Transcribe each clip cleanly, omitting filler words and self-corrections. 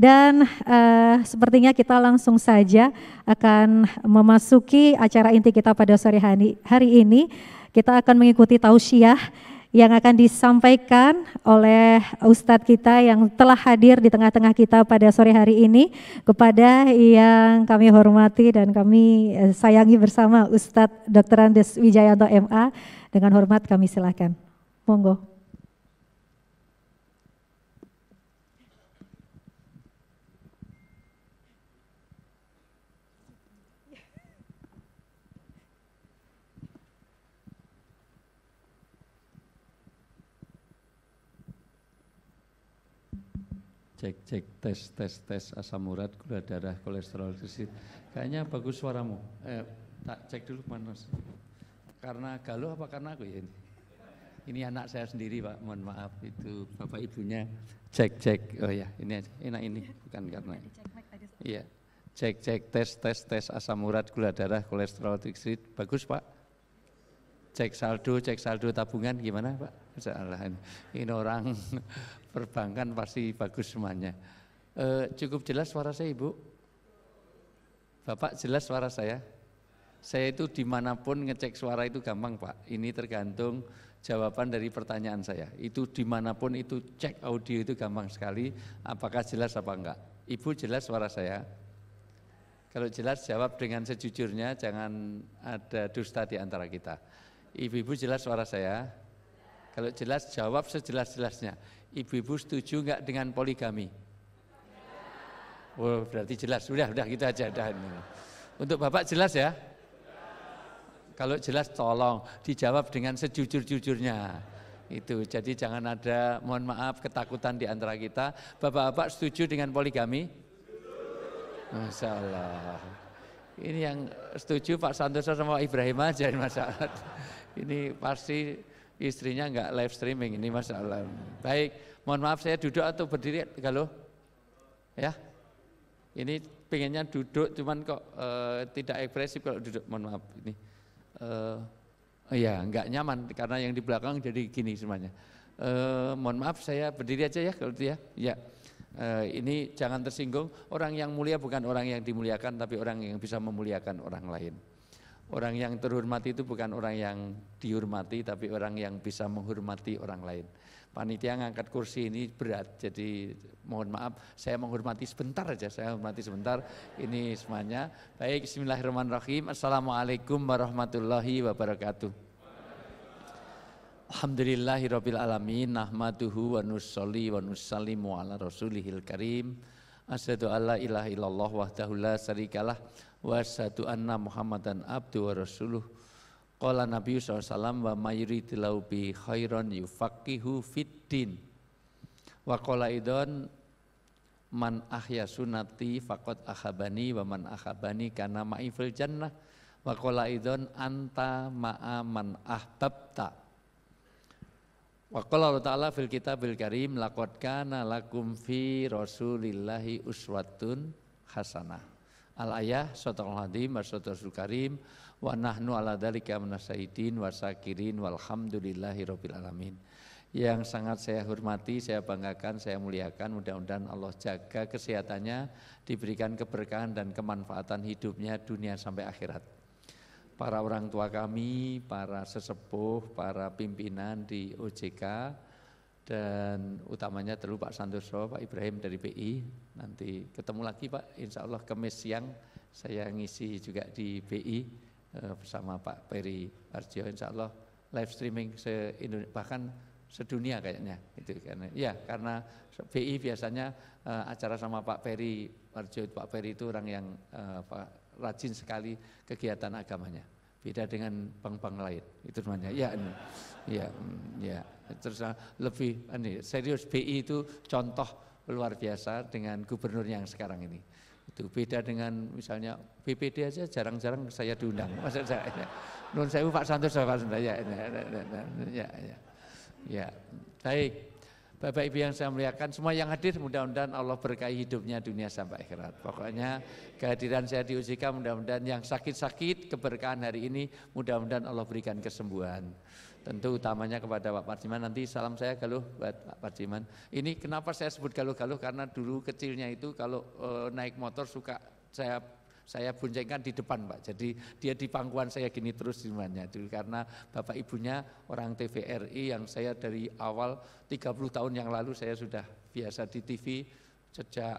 Dan sepertinya kita langsung saja akan memasuki acara inti kita pada sore hari ini. Kita akan mengikuti tausiah yang akan disampaikan oleh Ustadz kita yang telah hadir di tengah-tengah kita pada sore hari ini. Kepada yang kami hormati dan kami sayangi bersama Ustadz Dr. Andes Wijayanto MA, dengan hormat kami silakan. Monggo. Cek tes asam urat, gula darah, kolesterol, kayaknya bagus suaramu. Tak cek dulu Manos. Karena galuh apa karena aku ya ini? Ini anak saya sendiri Pak, mohon maaf, itu bapak ibunya cek. Oh ya, ini aja. Enak ini bukan karena. Iya. Cek tes asam urat, gula darah, kolesterol, trigliserid. Bagus Pak. Cek saldo tabungan gimana Pak? Masalah ini orang perbankan pasti bagus semuanya. Cukup jelas suara saya Ibu? Bapak jelas suara saya? Saya itu dimanapun ngecek suara itu gampang Pak. Ini tergantung jawaban dari pertanyaan saya. Itu dimanapun itu cek audio itu gampang sekali. Apakah jelas apa enggak? Ibu jelas suara saya? Kalau jelas jawab dengan sejujurnya, jangan ada dusta di antara kita. Ibu-ibu jelas suara saya? Kalau jelas jawab sejelas-jelasnya. Ibu-ibu setuju enggak dengan poligami? Oh, berarti jelas. Udah gitu aja. Untuk Bapak jelas ya? Kalau jelas tolong dijawab dengan sejujur-jujurnya. Itu. Jadi jangan ada, mohon maaf, ketakutan di antara kita. Bapak-bapak setuju dengan poligami? Masya Allah. Ini yang setuju Pak Santoso sama Pak Ibrahim aja masalah. Ini pasti istrinya enggak live streaming, ini masalah. Baik, mohon maaf saya duduk atau berdiri kalau ya. Ini pengennya duduk cuman kok tidak ekspresif kalau duduk, mohon maaf ini. Ya enggak nyaman karena yang di belakang jadi gini semuanya. Mohon maaf saya berdiri aja ya kalau itu ya. Ya. Ini jangan tersinggung, orang yang mulia bukan orang yang dimuliakan tapi orang yang bisa memuliakan orang lain. Orang yang terhormat itu bukan orang yang dihormati tapi orang yang bisa menghormati orang lain. Panitia ngangkat kursi ini berat, jadi mohon maaf saya menghormati sebentar aja, ini semuanya. Baik, bismillahirrahmanirrahim. Assalamualaikum warahmatullahi wabarakatuh. Alhamdulillahirabbil alamin, nahmaduhu wa nusolli wa nusallimu ala rasulihil karim. Asyhadu alla ilaha illallah wahdahu la syarikalah wa asyhadu anna Muhammadan abdu wa rasuluh. Qala Nabi sallallahu alaihi wasallam wa mayridillahu bi khairan yufaqihu fiddin. Wa qala idzan man ahya sunnati faqad akhabani wa man akhabani kana ma'i fil jannah. Wa qala idzan anta ma'a man ahbabta. Wa qala Allah Ta'ala fil kitabil karim laqad kana lakum fi rasulillahi uswatun hasanah. Al-ayah sadaqallahul azim wa sadaqallahul karim wa nahnu ala dzalika minasyahidin wa syakirin walhamdulillahi rabbil alamin. Yang sangat saya hormati, saya banggakan, saya muliakan, mudah-mudahan Allah jaga kesehatannya, diberikan keberkahan dan kemanfaatan hidupnya dunia sampai akhirat. Para orang tua kami, para sesepuh, para pimpinan di OJK, dan utamanya terlalu Pak Santoso, Pak Ibrahim dari BI. Nanti ketemu lagi Pak, insya Allah Kamis siang saya ngisi juga di BI bersama Pak Peri Arjo, insya Allah live streaming bahkan sedunia kayaknya. Itu karena BI biasanya acara sama Pak Peri Arjo. Pak Peri itu orang yang rajin sekali kegiatan agamanya, beda dengan bank-bank lain itu namanya. Terus lebih serius. BI itu contoh luar biasa dengan gubernur yang sekarang ini. Itu beda dengan misalnya BPD aja jarang-jarang saya diundang. Maksud saya, nun sewu Pak Santoso, Pak Santoso. Ya. Baik. Bapak Ibu yang saya muliakan, semua yang hadir mudah-mudahan Allah berkahi hidupnya dunia sampai akhirat. Pokoknya kehadiran saya di UJK mudah-mudahan yang sakit-sakit keberkahan hari ini mudah-mudahan Allah berikan kesembuhan. Tentu utamanya kepada Pak Parjiman, nanti salam saya galuh buat Pak Parjiman. Ini kenapa saya sebut galuh-galuh, karena dulu kecilnya itu kalau naik motor suka saya boncengkan di depan Pak, jadi dia di pangkuan saya gini terus semuanya dulu, karena bapak ibunya orang TVRI yang saya dari awal 30 tahun yang lalu saya sudah biasa di TV sejak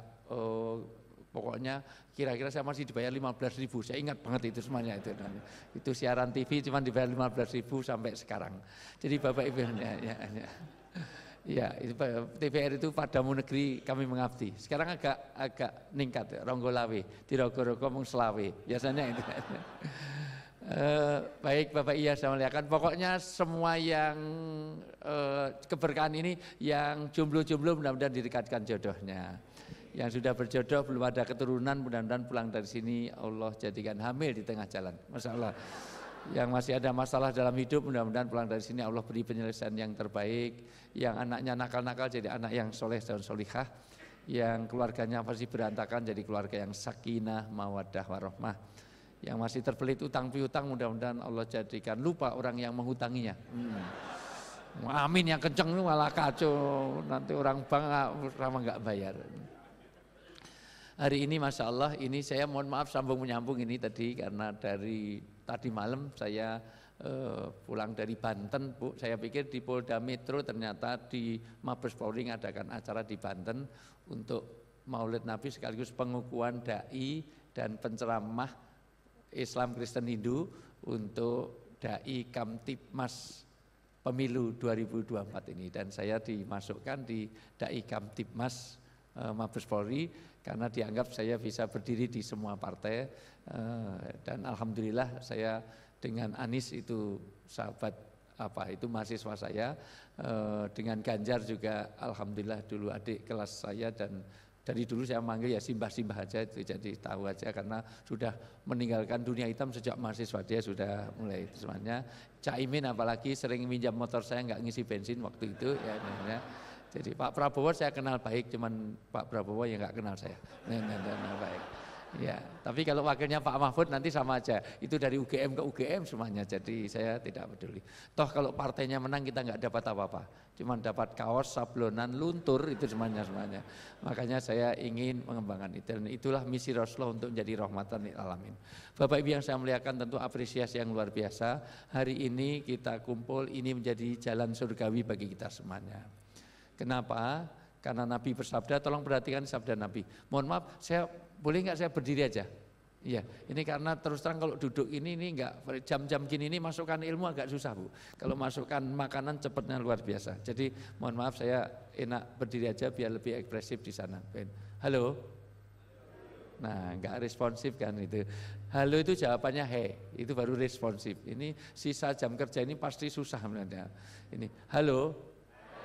pokoknya kira-kira saya masih dibayar 15.000, saya ingat banget itu semuanya itu siaran TV cuma dibayar 15.000 sampai sekarang. Jadi bapak ibu ya, itu TVR itu padamu negeri kami mengabdi. Sekarang agak ningkat, Ronggolawe, di Rogo-Rogo mung selawe. Biasanya itu. Baik Bapak Iya saya muliakan. Pokoknya semua yang keberkahan ini, yang jomblo-jomblo mudah-mudahan didekatkan jodohnya. Yang sudah berjodoh belum ada keturunan, mudah-mudahan pulang dari sini Allah jadikan hamil di tengah jalan. Masya Allah. Yang masih ada masalah dalam hidup mudah-mudahan pulang dari sini Allah beri penyelesaian yang terbaik. Yang anaknya nakal-nakal jadi anak yang soleh dan solihah. Yang keluarganya pasti berantakan jadi keluarga yang sakinah, mawaddah, warahmah. Yang masih terbelit utang piutang mudah-mudahan Allah jadikan lupa orang yang menghutanginya. Amin, yang kenceng itu malah kacau, nanti orang bank sama nggak bayar. Hari ini Masya Allah, ini saya mohon maaf sambung menyambung ini tadi, karena dari tadi malam saya pulang dari Banten Bu, saya pikir di Polda Metro, ternyata di Mabes Polri ngadakan acara di Banten untuk Maulid Nabi sekaligus pengukuhan dai dan penceramah Islam Kristen Hindu untuk dai Kamtibmas Pemilu 2024 ini, dan saya dimasukkan di dai Kamtibmas Mabes Polri karena dianggap saya bisa berdiri di semua partai, dan alhamdulillah saya dengan Anies itu sahabat itu mahasiswa saya, dengan Ganjar juga alhamdulillah dulu adik kelas saya, dan dari dulu saya manggil ya simbah-simbah aja itu, jadi tahu aja karena sudah meninggalkan dunia hitam sejak mahasiswa, dia sudah mulai itu semuanya. Caimin apalagi sering minjam motor saya nggak ngisi bensin waktu itu ya. Jadi Pak Prabowo saya kenal baik, cuman Pak Prabowo yang nggak kenal saya. Baik. Ya, tapi kalau wakilnya Pak Mahfud nanti sama aja, itu dari UGM ke UGM semuanya, jadi saya tidak peduli. Toh kalau partainya menang kita nggak dapat apa-apa, cuman dapat kaos, sablonan, luntur itu semuanya. Makanya saya ingin mengembangkan itu, dan itulah misi Rasulullah untuk menjadi rahmatan lil alamin. Bapak Ibu yang saya muliakan, tentu apresiasi yang luar biasa. Hari ini kita kumpul, ini menjadi jalan surgawi bagi kita semuanya. Kenapa? Karena Nabi bersabda, tolong perhatikan sabda Nabi. Mohon maaf, saya boleh nggak saya berdiri aja? Iya, ini karena terus terang kalau duduk ini nggak jam-jam gini ini masukkan ilmu agak susah Bu. Kalau masukkan makanan cepatnya luar biasa. Jadi mohon maaf saya enak berdiri aja biar lebih ekspresif di sana. Halo. Nah, nggak responsif kan itu. Halo itu jawabannya he, itu baru responsif. Ini sisa jam kerja ini pasti susah sebenarnya. Ini halo.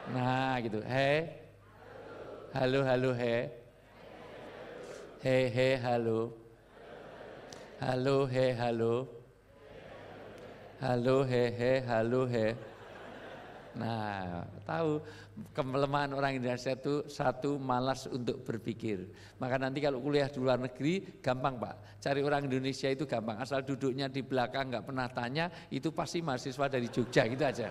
Nah gitu, he, halo he, halo, he, halo he. Nah, tahu kelemahan orang Indonesia itu satu, malas untuk berpikir. Maka nanti kalau kuliah di luar negeri gampang Pak, cari orang Indonesia itu gampang, asal duduknya di belakang nggak pernah tanya, itu pasti mahasiswa dari Jogja gitu aja.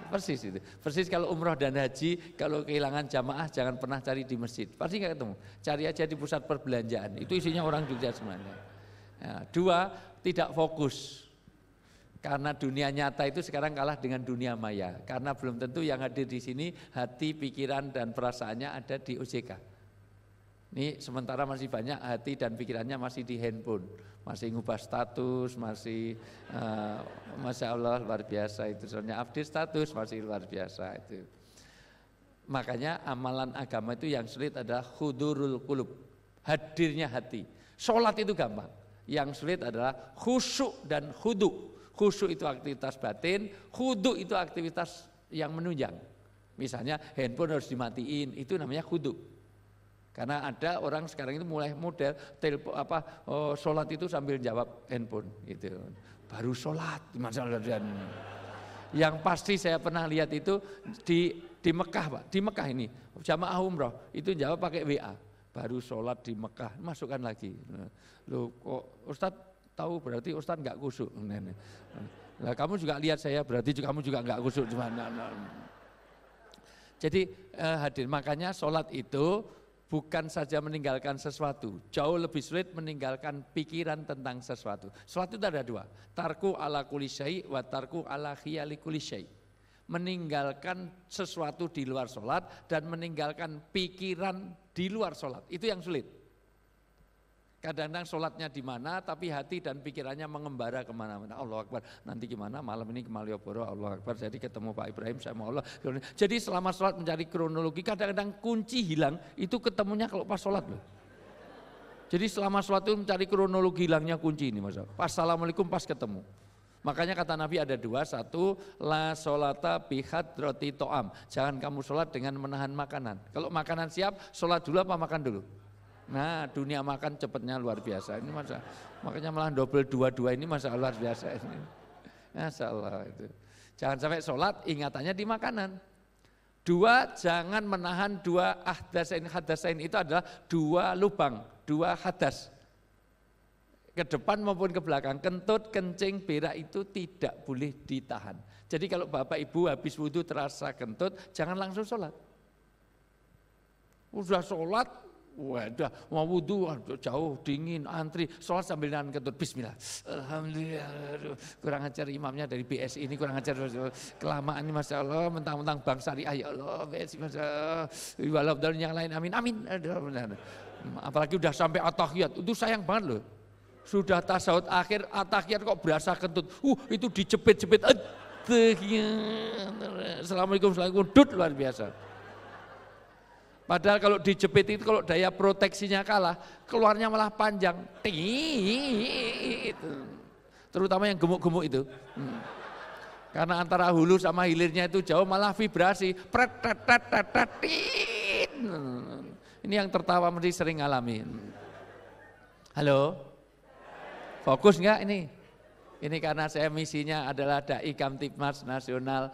Persis itu. Persis kalau umroh dan haji, kalau kehilangan jamaah jangan pernah cari di masjid. Pasti nggak ketemu. Cari aja di pusat perbelanjaan. Itu isinya orang Jogja semuanya. Nah, dua, tidak fokus. Karena dunia nyata itu sekarang kalah dengan dunia maya. Karena belum tentu yang hadir di sini hati, pikiran dan perasaannya ada di OJK. Ini sementara masih banyak hati dan pikirannya masih di handphone, masih ngubah status, masih Masya Allah luar biasa itu, soalnya update status masih luar biasa itu. Makanya amalan agama itu yang sulit adalah hudurul qulub, hadirnya hati. Sholat itu gampang, yang sulit adalah khusyuk dan khudu. Khusyuk itu aktivitas batin, khudu itu aktivitas yang menunjang. Misalnya handphone harus dimatiin, itu namanya khudu. Karena ada orang sekarang itu mulai model sholat itu sambil jawab handphone gitu. Baru sholat masalah, dan Yang pasti saya pernah lihat itu di Mekah Pak, di Mekah ini jamaah umroh itu jawab pakai WA, baru sholat di Mekah masukkan lagi. Loh kok Ustadz tahu berarti Ustadz nggak kusuk. Nah, kamu juga lihat saya berarti kamu juga nggak kusuk. Jadi hadir, makanya sholat itu bukan saja meninggalkan sesuatu, jauh lebih sulit meninggalkan pikiran tentang sesuatu. Sesuatu itu ada dua, tarku ala kulli syai' wa tarku ala khiyali kulli syai'. Meninggalkan sesuatu di luar sholat dan meninggalkan pikiran di luar sholat, itu yang sulit. Kadang-kadang sholatnya di mana, tapi hati dan pikirannya mengembara kemana-mana. Allah Akbar, nanti gimana malam ini ke Malioboro, Allah Akbar, jadi ketemu Pak Ibrahim, saya mau Allah. Jadi selama sholat mencari kronologi, kadang-kadang kunci hilang, itu ketemunya kalau pas sholat loh. Jadi selama sholat itu mencari kronologi hilangnya kunci ini Mas. Pas Assalamualaikum pas ketemu. Makanya kata Nabi ada dua, satu, la sholata bihadrati to'am. Jangan kamu sholat dengan menahan makanan. Kalau makanan siap, sholat dulu apa makan dulu? Nah dunia makan cepatnya luar biasa ini masa, makanya malah double dua-dua ini masa luar biasa ini. Masya Allah itu. Jangan sampai sholat ingatannya di makanan. Dua, jangan menahan dua hadasain itu adalah dua lubang, dua hadas. Ke depan maupun ke belakang, kentut, kencing, berak itu tidak boleh ditahan. Jadi kalau bapak ibu habis wudhu terasa kentut, jangan langsung sholat. Udah sholat, wadah, mau wudhu, jauh, dingin, antri, sholat sambil nahan kentut, bismillah, alhamdulillah, kurang ajar imamnya dari BSI ini, kurang ajar, kelamaan ini Masya Allah, mentang-mentang Bank Syariah, ya Allah, BSI Masya Allah, walaupun yang lain, amin, amin, apalagi udah sampai at-tahiyat, itu sayang banget loh, sudah tasawuf akhir, at-tahiyat kok berasa kentut, itu dijepit-jepit, assalamualaikum, dut luar biasa. Padahal kalau dijepit itu kalau daya proteksinya kalah, keluarnya malah panjang. Terutama yang gemuk-gemuk itu. Karena antara hulu sama hilirnya itu jauh malah vibrasi. Ini yang tertawa mesti sering ngalamin. Halo? Fokus enggak ini? Ini karena saya misinya adalah Dai Kamtibmas Nasional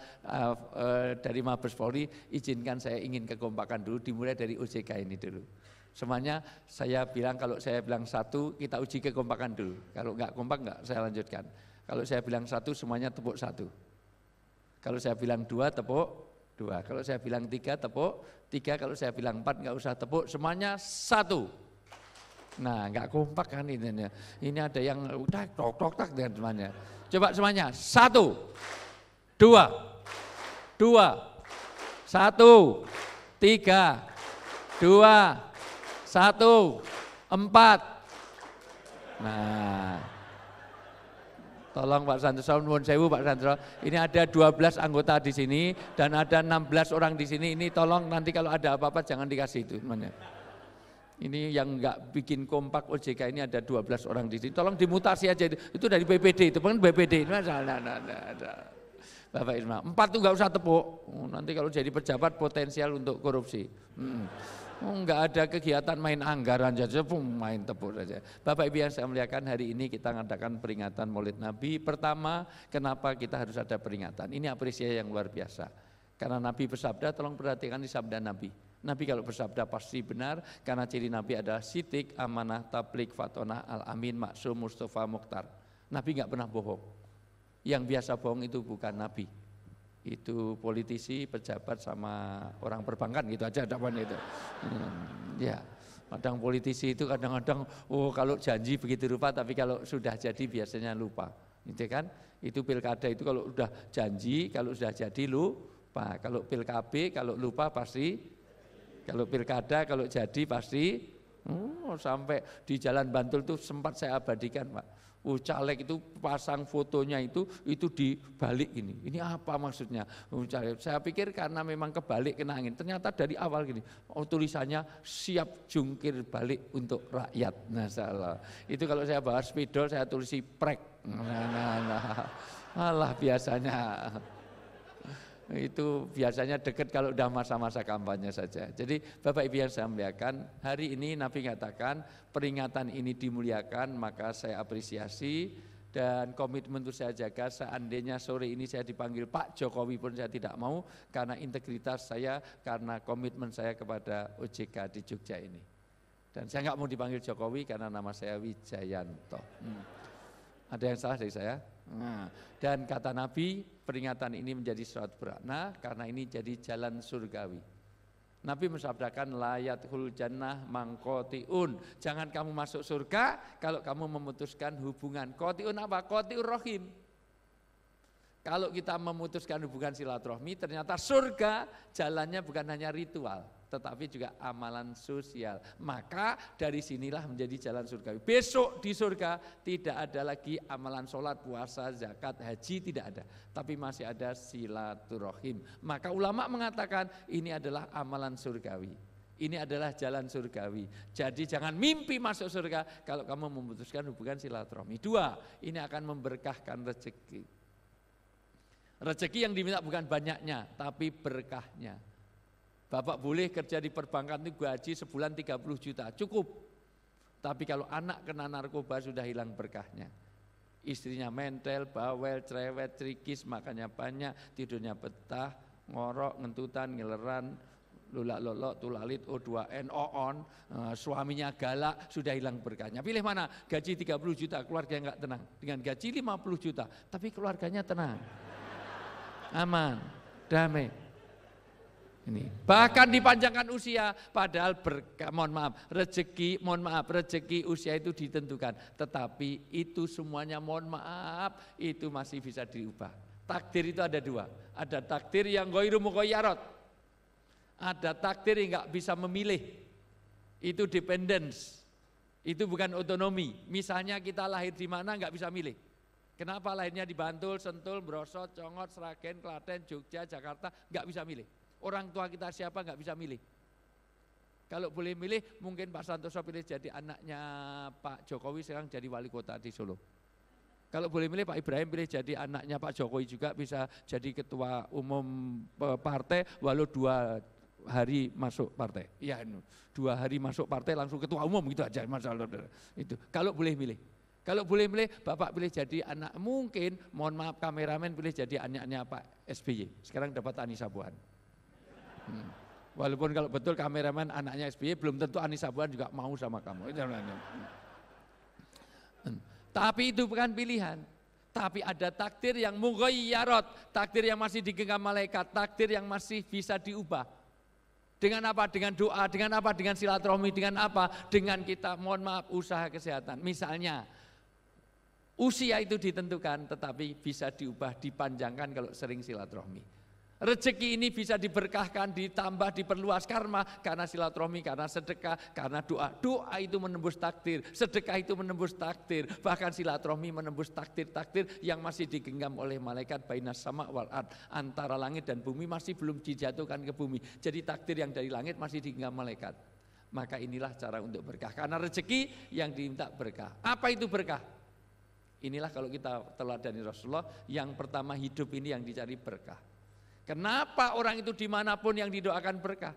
dari Mabes Polri, izinkan saya ingin kekompakan dulu, dimulai dari OJK ini dulu. Semuanya saya bilang, kalau saya bilang satu, kita uji kekompakan dulu. Kalau enggak kompak enggak saya lanjutkan. Kalau saya bilang satu, semuanya tepuk satu. Kalau saya bilang dua, tepuk dua. Kalau saya bilang tiga, tepuk tiga. Kalau saya bilang empat, enggak usah tepuk, semuanya satu. Nah, enggak kompak kan ini. Ini ada yang udah tok dengan semuanya. Coba semuanya. 1, 2, 2, 1, 3, 2, 1, 4. Nah. Tolong Pak Santro, nuwun sewu Pak Santro. Ini ada 12 anggota di sini dan ada 16 orang di sini. Ini tolong nanti kalau ada apa-apa jangan dikasih itu temannya. Ini yang enggak bikin kompak OJK ini ada 12 orang di sini. Tolong dimutasi aja itu dari BPD, itu kan BPD. Bapak Isma, 4 tuh enggak usah tepuk. Nanti kalau jadi pejabat potensial untuk korupsi. Enggak ada kegiatan main anggaran saja, main tepuk saja. Bapak Ibu yang saya muliakan, hari ini kita mengadakan peringatan Maulid Nabi. Pertama, kenapa kita harus ada peringatan? Ini apresiasi yang luar biasa. Karena Nabi bersabda, tolong perhatikan di sabda Nabi. Nabi kalau bersabda pasti benar, karena ciri Nabi adalah sidik, amanah, tablik, fatonah, al-amin, maksum, mustafa, mukhtar. Nabi enggak pernah bohong. Yang biasa bohong itu bukan Nabi. Itu politisi, pejabat, sama orang perbankan gitu aja dakwahnya itu. Ya, kadang politisi itu kadang-kadang kalau janji begitu rupa, tapi kalau sudah jadi biasanya lupa. Gitu kan? Itu pilkada itu kalau sudah janji, kalau sudah jadi lupa. Kalau pilkab, kalau lupa pasti. Kalau pilkada, kalau jadi pasti, sampai di Jalan Bantul itu sempat saya abadikan Pak. Caleg itu pasang fotonya itu dibalik ini. Ini apa maksudnya? Saya pikir karena memang kebalik kena angin. Ternyata dari awal gini, tulisannya siap jungkir balik untuk rakyat. Nah salah. Itu kalau saya bawa spidol saya tulisi prek. Alah biasanya. Itu biasanya dekat kalau udah masa-masa kampanye saja. Jadi Bapak Ibu yang saya muliakan, hari ini Nabi katakan peringatan ini dimuliakan, maka saya apresiasi dan komitmen itu saya jaga. Seandainya sore ini saya dipanggil Pak Jokowi pun saya tidak mau, karena integritas saya, karena komitmen saya kepada OJK di Jogja ini. Dan saya nggak mau dipanggil Jokowi karena nama saya Wijayanto. Ada yang salah dari saya? Nah, dan kata Nabi, peringatan ini menjadi suatu bermakna karena ini jadi jalan surgawi. Nabi mensabdakan layatul jannah mangkotiun. Jangan kamu masuk surga kalau kamu memutuskan hubungan. Kotiun apa? Kotiur rohim. Kalau kita memutuskan hubungan silaturahmi, ternyata surga jalannya bukan hanya ritual, tetapi juga amalan sosial. Maka dari sinilah menjadi jalan surgawi. Besok di surga tidak ada lagi amalan sholat, puasa, zakat, haji, tidak ada. Tapi masih ada silaturahim. Maka ulama mengatakan ini adalah amalan surgawi. Ini adalah jalan surgawi. Jadi jangan mimpi masuk surga kalau kamu memutuskan hubungan silaturahmi. 2, ini akan memberkahkan rezeki. Rezeki yang diminta bukan banyaknya, tapi berkahnya. Bapak boleh kerja di perbankan itu gaji sebulan 30 juta, cukup. Tapi kalau anak kena narkoba sudah hilang berkahnya. Istrinya mentel, bawel, cerewet, cerikis, makannya banyak, tidurnya betah, ngorok, ngentutan, ngeleran, lulak-lolok, tulalit, O2N, O-on, suaminya galak, sudah hilang berkahnya. Pilih mana? Gaji 30 juta, keluarga enggak tenang. Dengan gaji 50 juta, tapi keluarganya tenang. Aman, damai. Ini bahkan dipanjangkan usia, padahal rezeki usia itu ditentukan, tetapi itu semuanya mohon maaf itu masih bisa diubah. Takdir itu ada 2, ada takdir yang ghairu mughayyarot, ada takdir yang nggak bisa memilih, itu dependence, itu bukan otonomi. Misalnya kita lahir di mana nggak bisa milih. Kenapa lahirnya di Bantul, Sentul, Brosot, Congot, Sragen, Klaten, Jogja, Jakarta, nggak bisa milih. Orang tua kita siapa nggak bisa milih. Kalau boleh milih, mungkin Pak Santoso pilih jadi anaknya Pak Jokowi, sekarang jadi wali kota di Solo. Kalau boleh milih, Pak Ibrahim pilih jadi anaknya Pak Jokowi juga bisa jadi ketua umum partai, walau 2 hari masuk partai. Ya, 2 hari masuk partai langsung ketua umum gitu aja masalah itu. Kalau boleh milih. Kalau boleh milih, Bapak pilih jadi anak, mungkin, mohon maaf kameramen pilih jadi anaknya Pak SBY. Sekarang dapat Anissa Buan. Walaupun kalau betul kameramen anaknya SBY, belum tentu Anissa Buan juga mau sama kamu. Tapi itu bukan pilihan. Tapi ada takdir yang mughayyarot, takdir yang masih digenggam malaikat, takdir yang masih bisa diubah. Dengan apa? Dengan doa, dengan apa? Dengan silaturahmi, dengan apa? Dengan kita, mohon maaf, usaha kesehatan. Misalnya, usia itu ditentukan, tetapi bisa diubah, dipanjangkan kalau sering silaturahmi. Rezeki ini bisa diberkahkan, ditambah, diperluas karena silaturahmi, karena sedekah, karena doa. Doa itu menembus takdir, sedekah itu menembus takdir, bahkan silaturahmi menembus takdir-takdir yang masih digenggam oleh malaikat bainas sama wal ard, antara langit dan bumi masih belum dijatuhkan ke bumi. Jadi takdir yang dari langit masih digenggam malaikat. Maka inilah cara untuk berkah, karena rezeki yang diminta berkah. Apa itu berkah? Inilah kalau kita teladani Rasulullah, yang pertama hidup ini yang dicari berkah. Kenapa orang itu dimanapun yang didoakan berkah?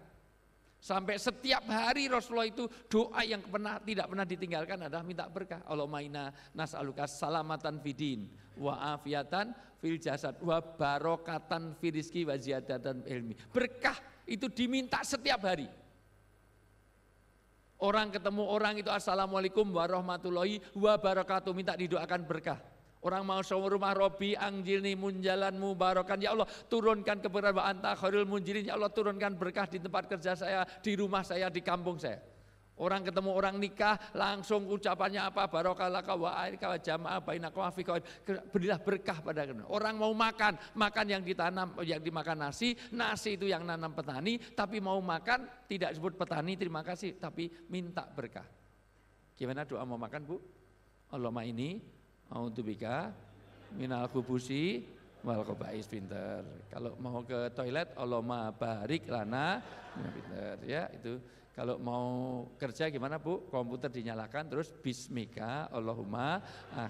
Sampai setiap hari Rasulullah itu doa yang tidak pernah ditinggalkan adalah minta berkah. Allahumma inna nas'aluka salamatan fidin wa afiatan fil jasad wa barokatan fi rizki wa ziyadatan ilmi. Berkah itu diminta setiap hari. Orang ketemu orang itu assalamualaikum warahmatullahi wabarakatuh, minta didoakan berkah. Orang mau sama rumah Robi angjilni munjalan mubarakan, ya Allah turunkan keberkahan wa anta khairul munjilin, ya Allah turunkan berkah di tempat kerja saya, di rumah saya, di kampung saya. Orang ketemu orang nikah langsung ucapannya apa? Barokalaka wa airka wa jama'a bainaka wa fika, berilah berkah pada kita. Orang mau makan yang ditanam, yang dimakan nasi itu yang nanam petani, tapi mau makan tidak sebut petani terima kasih, tapi minta berkah. Gimana doa mau makan, Bu? Allahumma ini a'udzubika minal khubusi wal khaba'is, pinter. Kalau mau ke toilet Allahumma barik lana, pinter ya itu. Kalau mau kerja gimana, Bu? Komputer dinyalakan terus bismika Allahumma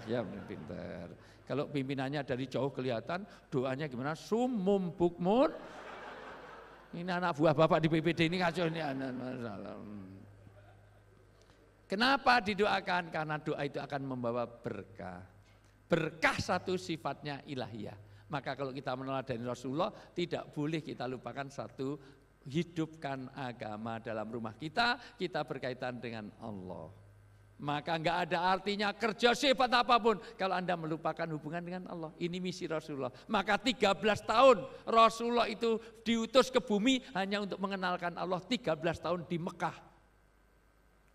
ya pinter. Kalau pimpinannya dari jauh kelihatan, doanya gimana? Sumum bukmun. Ini anak buah Bapak di PPD ini kacau ini. Kenapa didoakan? Karena doa itu akan membawa berkah. Berkah satu sifatnya ilahiyah. Maka kalau kita meneladani Rasulullah, tidak boleh kita lupakan satu, hidupkan agama dalam rumah kita berkaitan dengan Allah. Maka enggak ada artinya kerja sehebat apapun kalau Anda melupakan hubungan dengan Allah. Ini misi Rasulullah. Maka 13 tahun Rasulullah itu diutus ke bumi hanya untuk mengenalkan Allah. 13 tahun di Mekah.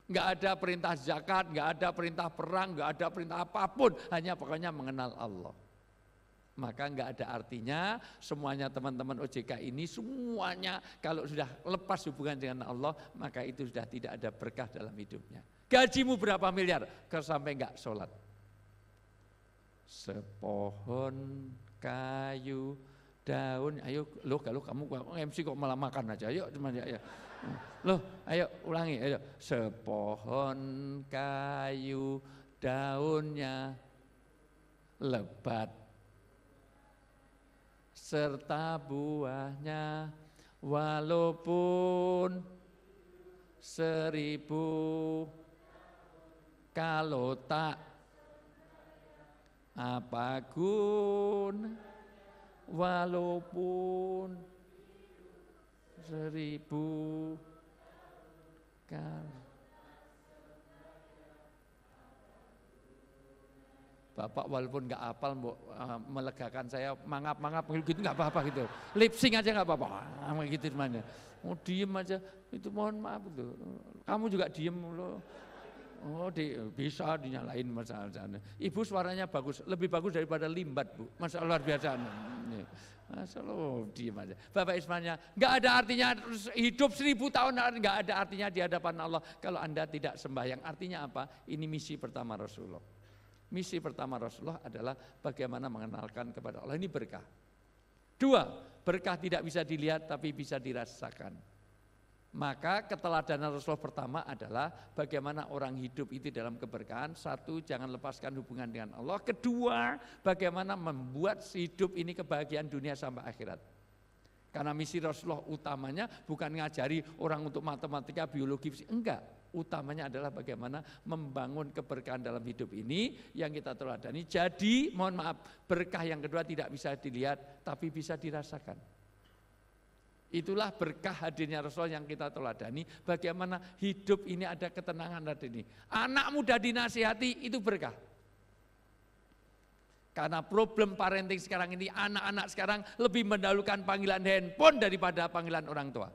Enggak ada perintah zakat, enggak ada perintah perang, enggak ada perintah apapun, hanya pokoknya mengenal Allah. Maka enggak ada artinya semuanya teman-teman OJK ini semuanya kalau sudah lepas hubungan dengan Allah, maka itu sudah tidak ada berkah dalam hidupnya. Gajimu berapa miliar? Kalau sampai enggak sholat. Sepohon kayu daun, ayo loh kalau kamu MC kok malah makan aja, ayo cuman ya. Loh, ayo ulangi, ayo. Sepohon kayu daunnya lebat serta buahnya walaupun 1000 kalau tak apa guna walaupun 1000 kali. Bapak walaupun nggak hafal melegakan saya, mangap-mangap gitu nggak apa-apa gitu. Lip sync aja nggak apa-apa, gitu semuanya. Mau diem aja, itu mohon maaf itu. Kamu juga diem loh. Oh, bisa dinyalain masalah. Ibu suaranya bagus, lebih bagus daripada Limbat Bu. Masya Allah luar biasa. Masya Allah, diem aja. Bapak Ismanya, nggak ada artinya hidup 1000 tahun, nggak ada artinya di hadapan Allah kalau Anda tidak sembahyang. Artinya apa? Ini misi pertama Rasulullah. Misi pertama Rasulullah adalah bagaimana mengenalkan kepada Allah. Ini berkah. 2, berkah tidak bisa dilihat tapi bisa dirasakan. Maka keteladanan Rasulullah pertama adalah bagaimana orang hidup itu dalam keberkahan. 1, jangan lepaskan hubungan dengan Allah. 2, bagaimana membuat hidup ini kebahagiaan dunia sampai akhirat. Karena misi Rasulullah utamanya bukan ngajari orang untuk matematika, biologi, fisik, enggak. Utamanya adalah bagaimana membangun keberkahan dalam hidup ini yang kita teladani. Jadi mohon maaf, berkah yang kedua tidak bisa dilihat tapi bisa dirasakan. Itulah berkah hadirnya Rasul yang kita teladani. Bagaimana hidup ini ada ketenangan tadi ini. Anak muda dinasihati itu berkah. Karena problem parenting sekarang ini, anak-anak sekarang lebih mendahulukan panggilan handphone daripada panggilan orang tua.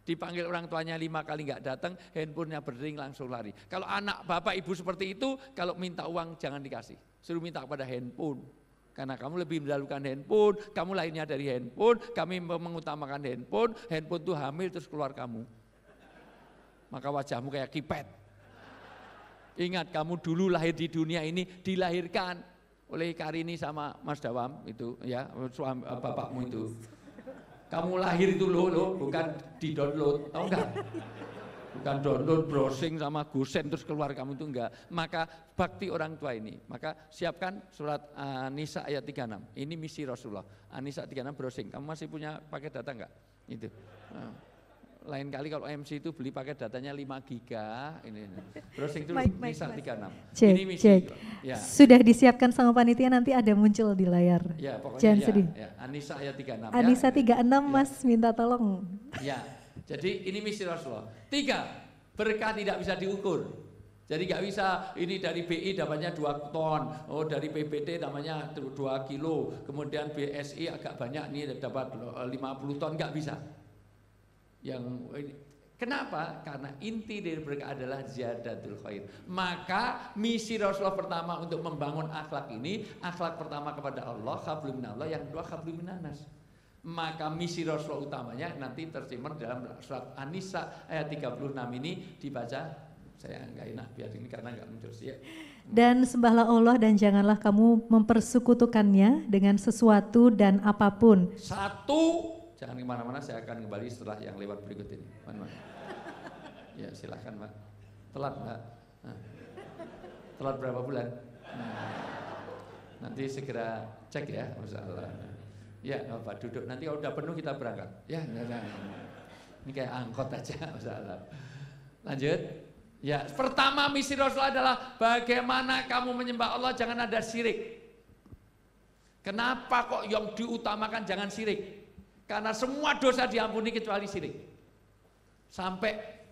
Dipanggil orang tuanya 5 kali nggak datang, handphonenya berdering langsung lari. Kalau anak bapak ibu seperti itu, kalau minta uang jangan dikasih, suruh minta kepada handphone. Karena kamu lebih mendahulukan handphone, kamu lahirnya dari handphone, kami mengutamakan handphone, handphone itu hamil terus keluar kamu. Maka wajahmu kayak kipet. Ingat kamu dulu lahir di dunia ini dilahirkan oleh Karini sama Mas Dawam itu ya, suami bapakmu itu. Kamu lahir itu loh, bukan di-download, tahu enggak? Bukan download, browsing sama Gosen terus keluar kamu itu enggak. Maka bakti orang tua ini, maka siapkan surat An-Nisa ayat 36. Ini misi Rasulullah. An-Nisa 36 browsing. Kamu masih punya paket data enggak? Itu. Lain kali kalau MC itu beli paket datanya 5 giga, ini. Browsing itu Nisa 36. Ini misi. Ya. Sudah disiapkan sama panitia, nanti ada muncul di layar. Ya, pokoknya jangan sedih. Ya. An-Nisa ayat 36. An-Nisa 36 ya. Mas minta tolong. Ya, jadi ini misi Rasulullah. 3, berkah tidak bisa diukur. Jadi nggak bisa ini dari BI dapatnya 2 ton, oh dari PBT namanya 2 kilo, kemudian BSI agak banyak nih dapat 50 ton, nggak bisa. Kenapa? Karena inti dari berkah adalah ziyadatul khair. Maka misi Rasulullah pertama untuk membangun akhlak ini, akhlak pertama kepada Allah, hablum minallah, yang kedua hablum minannas. Maka misi Rasulullah utamanya nanti tersimer dalam surat An-Nisa ayat 36 ini dibaca. Saya enggak enak biar ini karena enggak muncul ya. Dan sembahlah Allah dan janganlah kamu mempersekutukannya dengan sesuatu dan apapun. 1, jangan kemana-mana, saya akan kembali setelah yang lewat berikut ini. Ya silahkan Pak. Telat Pak. Telat berapa bulan? Nanti segera cek ya, masalah. Ya Bapak duduk, nanti kalau udah penuh kita berangkat. Ya, ini kayak angkot aja, masalah. Lanjut. Ya, pertama misi Rasul adalah bagaimana kamu menyembah Allah jangan ada syirik. Kenapa kok yang diutamakan jangan syirik? Karena semua dosa diampuni kecuali syirik. Sampai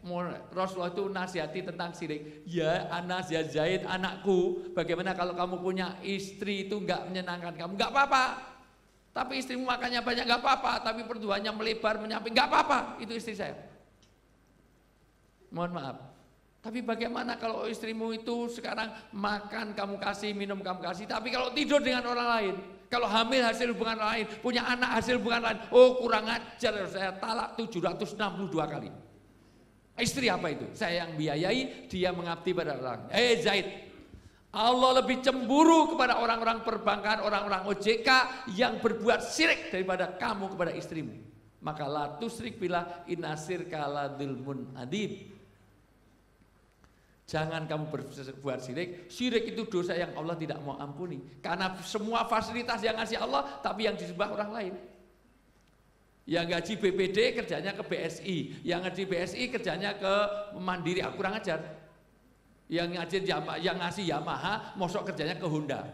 Rasulullah itu nasihati tentang syirik. Ya Anas, ya Zaid, anakku, bagaimana kalau kamu punya istri itu enggak menyenangkan kamu? Enggak apa-apa. Tapi istrimu makannya banyak enggak apa-apa. Tapi perduanya melebar, menyamping enggak apa-apa. Itu istri saya. Mohon maaf. Tapi bagaimana kalau istrimu itu sekarang makan kamu kasih, minum kamu kasih, tapi kalau tidur dengan orang lain, kalau hamil hasil hubungan lain, punya anak hasil hubungan lain, oh kurang ajar, saya talak 762 kali. Istri apa itu? Saya yang biayai, dia mengabdi pada orang. Zaid, Allah lebih cemburu kepada orang-orang perbankan, orang-orang OJK yang berbuat syirik daripada kamu kepada istrimu. Maka la tusyrik billah inasir kala dzulmun adib. Jangan kamu berbuat syirik. Syirik itu dosa yang Allah tidak mau ampuni. Karena semua fasilitas yang ngasih Allah, tapi yang disembah orang lain. Yang gaji BPD kerjanya ke BSI, yang gaji BSI kerjanya ke Mandiri, kurang ajar. Yang ngasih Yamaha, mosok kerjanya ke Honda.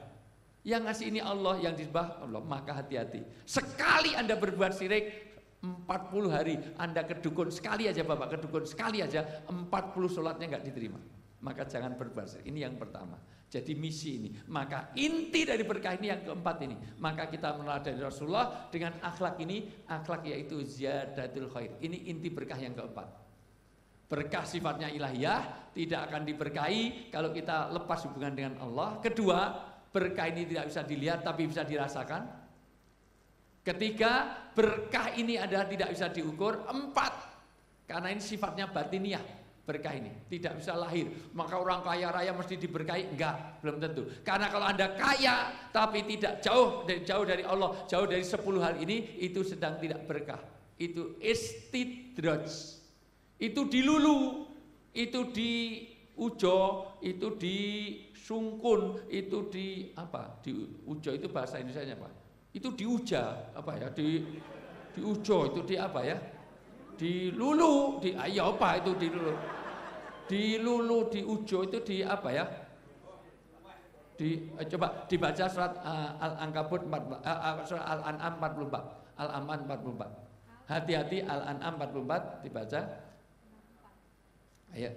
Yang ngasih ini Allah, yang disembah Allah, maka hati-hati. Sekali Anda berbuat syirik, 40 hari Anda ke dukun, sekali aja Bapak ke dukun, sekali aja 40 sholatnya nggak diterima. Maka jangan berbuat syirik. Ini yang pertama. Jadi misi ini. Maka inti dari berkah ini yang keempat ini. Maka kita meneladani Rasulullah dengan akhlak ini. Akhlak yaitu ziyadatul khair. Ini inti berkah yang keempat. Berkah sifatnya ilahiyah, tidak akan diberkahi kalau kita lepas hubungan dengan Allah. Kedua, berkah ini tidak bisa dilihat tapi bisa dirasakan. Ketiga, berkah ini adalah tidak bisa diukur. Empat, karena ini sifatnya batiniah. Berkah ini tidak bisa lahir. Maka orang kaya raya mesti diberkahi? Enggak, belum tentu. Karena kalau Anda kaya tapi tidak jauh dari Allah, jauh dari 10 hal ini, itu sedang tidak berkah. Itu istidraj. Itu dilulu, itu diujo, itu disungkun, itu di apa? Diujo itu bahasa Indonesianya apa? Itu diuja, apa ya? Diujo itu di apa ya? Dilulu, ayo apa itu dilulu, diujo itu di apa ya? Coba dibaca surat Al-Ankabut 14, surat Al-An'am 44, Al-An'am 44. Hati-hati, Al-An'am 44 dibaca. Ayo.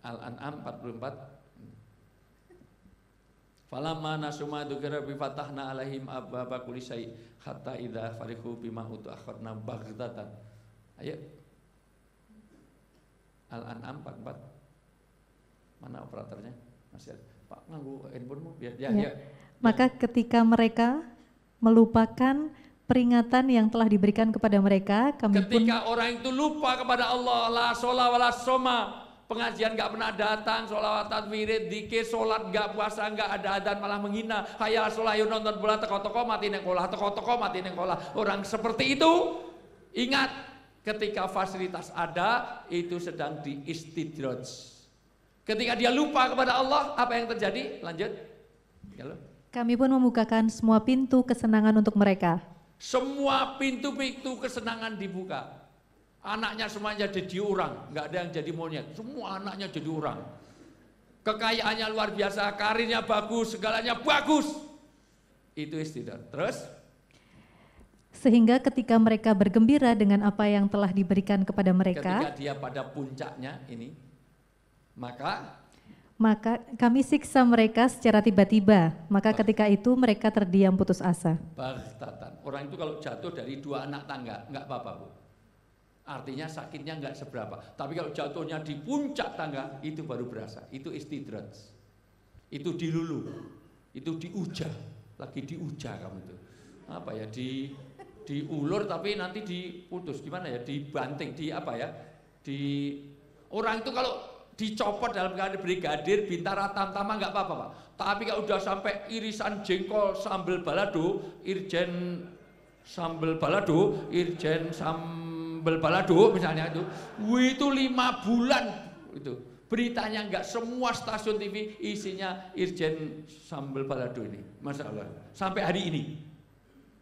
Al-An'am 44. Falamma nasuma dzikra bi fatahna alaihim abwaaba kulli syai hatta idza farihu bima utu akhadna baghtatan. Ayo. Al-An'am 44. Mana operatornya? Masih ada. Pak, nganggu handphonemu biar ya. Maka ketika mereka melupakan peringatan yang telah diberikan kepada mereka, ketika orang itu lupa kepada Allah, la sholat wala soma, pengajian gak pernah datang, sholawatan wirid, dikir, sholat gak, puasa gak, ada adzan malah menghina, hayal sholat yuk nonton bola, teko-teko mati neng kolah, teko-teko mati neng kolah. Orang seperti itu, ingat, ketika fasilitas ada, itu sedang diistidraj. Ketika dia lupa kepada Allah, apa yang terjadi? Lanjut. Kami pun membukakan semua pintu kesenangan untuk mereka. Semua pintu-pintu kesenangan dibuka. Anaknya semuanya jadi orang, nggak ada yang jadi monyet. Semua anaknya jadi orang. Kekayaannya luar biasa, karirnya bagus, segalanya bagus. Itu istidraj. Terus? Sehingga ketika mereka bergembira dengan apa yang telah diberikan kepada mereka, ketika dia pada puncaknya ini, maka kami siksa mereka secara tiba-tiba. Maka ketika itu mereka terdiam putus asa. Baghtatan. Orang itu kalau jatuh dari 2 anak tangga, enggak apa-apa, Bu. Artinya sakitnya enggak seberapa. Tapi kalau jatuhnya di puncak tangga, itu baru berasa. Itu istidraj. Itu dilulu. Itu diuja. Lagi diuja kamu itu. Apa ya? Diulur tapi nanti diputus. Gimana ya? Dibanting, orang itu kalau dicopot dalam keadaan brigadir, bintara, tamtama nggak apa-apa, Pak. Tapi kalau udah sampai irisan jengkol, sambal balado, irjen sambal balado misalnya itu 5 bulan itu. Beritanya nggak semua stasiun TV isinya irjen sambal balado ini, Masya Allah. Sampai hari ini.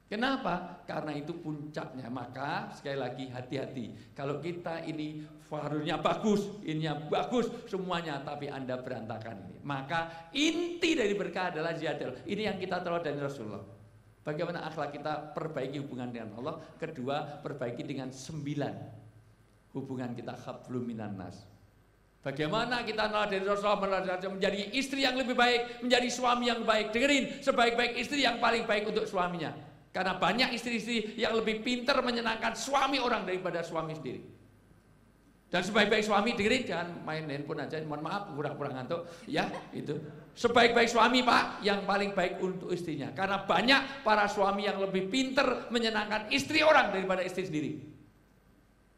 Kenapa? Karena itu puncaknya. Maka sekali lagi hati-hati. Kalau kita ini farurnya bagus, ininya bagus semuanya, tapi Anda berantakan ini. Maka inti dari berkah adalah ziyadah. Ini yang kita tahu dari Rasulullah. Bagaimana akhlak kita perbaiki hubungan dengan Allah. Kedua, perbaiki dengan 9 hubungan kita hablum minan nas. Bagaimana kita dari Rasulullah menjadi istri yang lebih baik, menjadi suami yang baik. Dengerin, sebaik-baik istri yang paling baik untuk suaminya. Karena banyak istri-istri yang lebih pintar menyenangkan suami orang daripada suami sendiri. Dan sebaik-baik suami, dengerin, jangan main handphone aja, mohon maaf, kurang-kurang ngantuk. Ya, itu. Sebaik-baik suami, Pak, yang paling baik untuk istrinya. Karena banyak para suami yang lebih pintar menyenangkan istri orang daripada istri sendiri.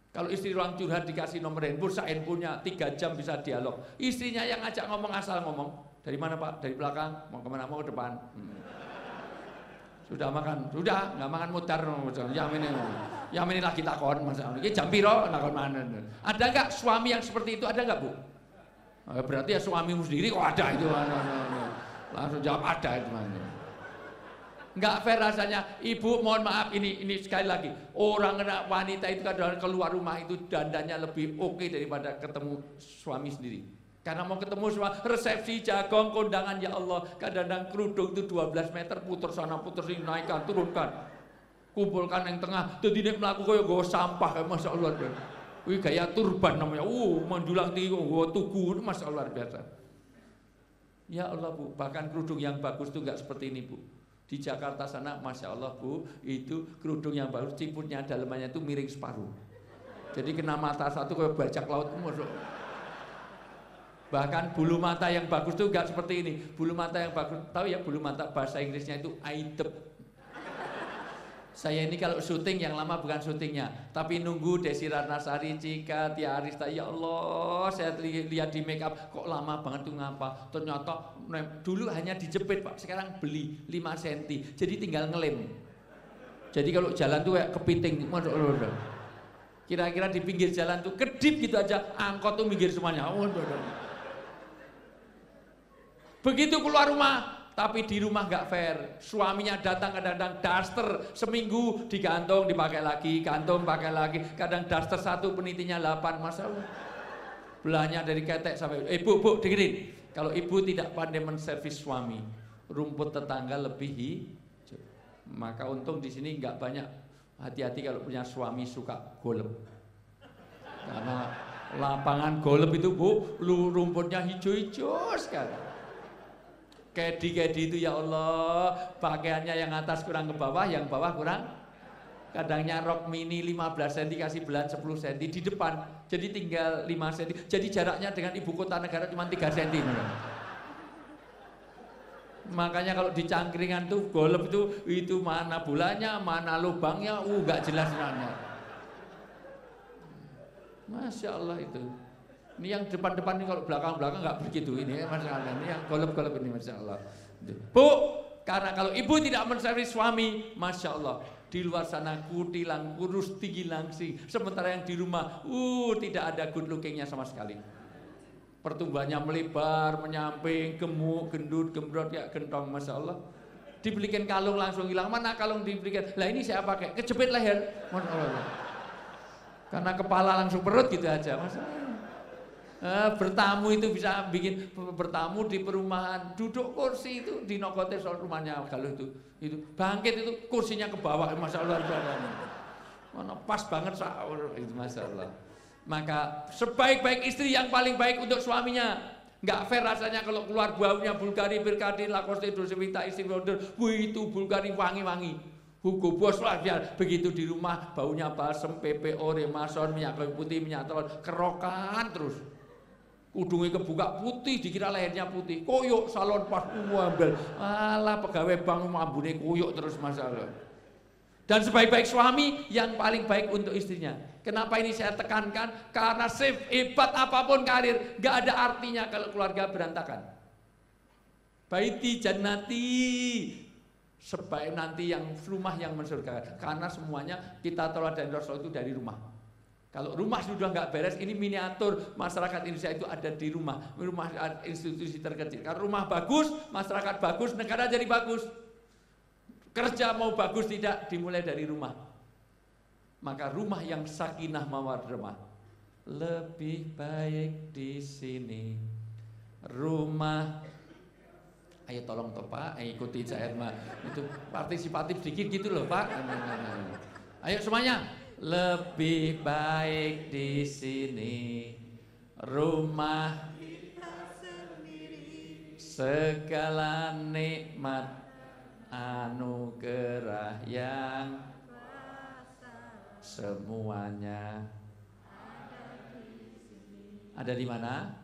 Kalau istri orang curhat dikasih nomor handphone, handphonenya 3 jam bisa dialog. Istrinya yang ngajak ngomong asal ngomong. Dari mana, Pak? Dari belakang, mau kemana? Mau ke depan. Sudah makan? Sudah, nggak makan mutar. Yang ini lagi takon, masalah ini jam piro takon mana? Ada nggak suami yang seperti itu? Ada nggak, Bu? Berarti ya suamimu sendiri kok ada itu. Langsung jawab ada itu. Nggak fair rasanya. Ibu mohon maaf, ini sekali lagi, orang wanita itu kadang keluar rumah itu dandannya lebih oke daripada ketemu suami sendiri. Karena mau ketemu semua resepsi, jagong, kondangan, ya Allah, kadang-kadang kerudung itu 12 meter, putar sana, putar sini, naikkan, turunkan, kumpulkan yang tengah, jadi ini melaku kaya gue sampah, Masya Allah. Wih, gaya turban namanya, menjulang tinggi, gue tugu, Masya Allah biasa. Ya Allah, Bu, bahkan kerudung yang bagus itu nggak seperti ini, Bu. Di Jakarta sana, Masya Allah, Bu, itu kerudung yang bagus, ciputnya dalamannya itu miring separuh. Jadi kena mata satu kayak bajak laut, masuk. Bahkan bulu mata yang bagus itu enggak seperti ini. Bulu mata yang bagus, tahu ya bulu mata bahasa Inggrisnya itu aidep. Saya ini kalau syuting yang lama bukan syutingnya, tapi nunggu Desi Ratnasari, Cika, Tia Arista. Ya Allah, saya lihat di make up kok lama banget tuh ngapa. Ternyata dulu hanya dijepit, Pak. Sekarang beli 5 cm. Jadi tinggal ngelem. Jadi kalau jalan tuh kayak kepiting. Kira-kira di pinggir jalan tuh kedip gitu aja, angkot tuh minggir semuanya. Begitu keluar rumah, tapi di rumah nggak fair. Suaminya datang kadang-kadang daster seminggu digantung dipakai lagi, gantung pakai lagi. Kadang daster 1 penitinya 8, masalah. Belahnya dari ketek sampai. Bu, dengerin. Kalau ibu tidak pandai menservis suami, rumput tetangga lebih hijau. Maka untung di sini nggak banyak. Hati-hati kalau punya suami suka golep. Karena lapangan golep itu, Bu, rumputnya hijau-hijau sekali. Kedi-kedi itu ya Allah, pakaiannya yang atas kurang ke bawah, yang bawah kurang. Kadangnya rok mini 15 cm kasih belan 10 cm di depan, jadi tinggal 5 cm. Jadi jaraknya dengan ibu kota negara cuma 3 cm. Makanya kalau di cangkringan tuh golep itu mana bulannya, mana lubangnya, gak jelas namanya. Masya Allah itu. Ini yang depan-depan ini, kalau belakang-belakang nggak begitu ini, Masya Allah. Ini yang golep-golep ini, Masya Allah. Bu, karena kalau ibu tidak menservis suami, Masya Allah, di luar sana kutilang, kurus, tinggi, langsing. Sementara yang di rumah, tidak ada good lookingnya sama sekali. Pertumbuhannya melebar, menyamping, gemuk, gendut, gembrot, ya gentong, Masya Allah. Dibelikan kalung langsung hilang. Mana kalung dibelikan? Lah ini saya pakai, kejepit leher. Masya Allah. Karena kepala langsung perut gitu aja, Masya Allah. Bertamu itu bisa bikin bertamu di perumahan, duduk kursi itu di nokote soal rumahnya kalau itu bangkit itu kursinya ke bawah, Masya Allah. Mana pas banget sahur itu, Masya Allah. Maka sebaik-baik istri yang paling baik untuk suaminya. Nggak fair rasanya kalau keluar baunya Bulgari, Birkadi, Lacoste, Dolce Vita, Estée Lauder, itu Bulgari wangi-wangi. Hugo Boss lah biar begitu di rumah baunya balsem, PPO, Remason, minyak kayu putih, minyak telur, kerokan terus. Udungnya kebuka putih, dikira lehernya putih. Koyok salon pas ambil. Alah pegawai bank ambune koyok terus, masalah. Dan sebaik-baik suami yang paling baik untuk istrinya. Kenapa ini saya tekankan? Karena hebat apapun karir, gak ada artinya kalau keluarga berantakan. Baiti jannati, sebaik nanti yang rumah yang mensurgakan. Karena semuanya kita telah dari Rasul itu dari rumah. Kalau rumah sudah nggak beres, ini miniatur masyarakat Indonesia itu ada di rumah institusi terkecil. Kalau rumah bagus, masyarakat bagus, negara jadi bagus. Kerja mau bagus tidak, dimulai dari rumah. Maka rumah yang sakinah mawaddah lebih baik di sini. Rumah, ayo tolong toh Pak, ikuti saya mah. Itu partisipatif dikit gitu loh Pak. Ayo semuanya, lebih baik di sini. Rumah segala nikmat anugerah yang semuanya ada di mana?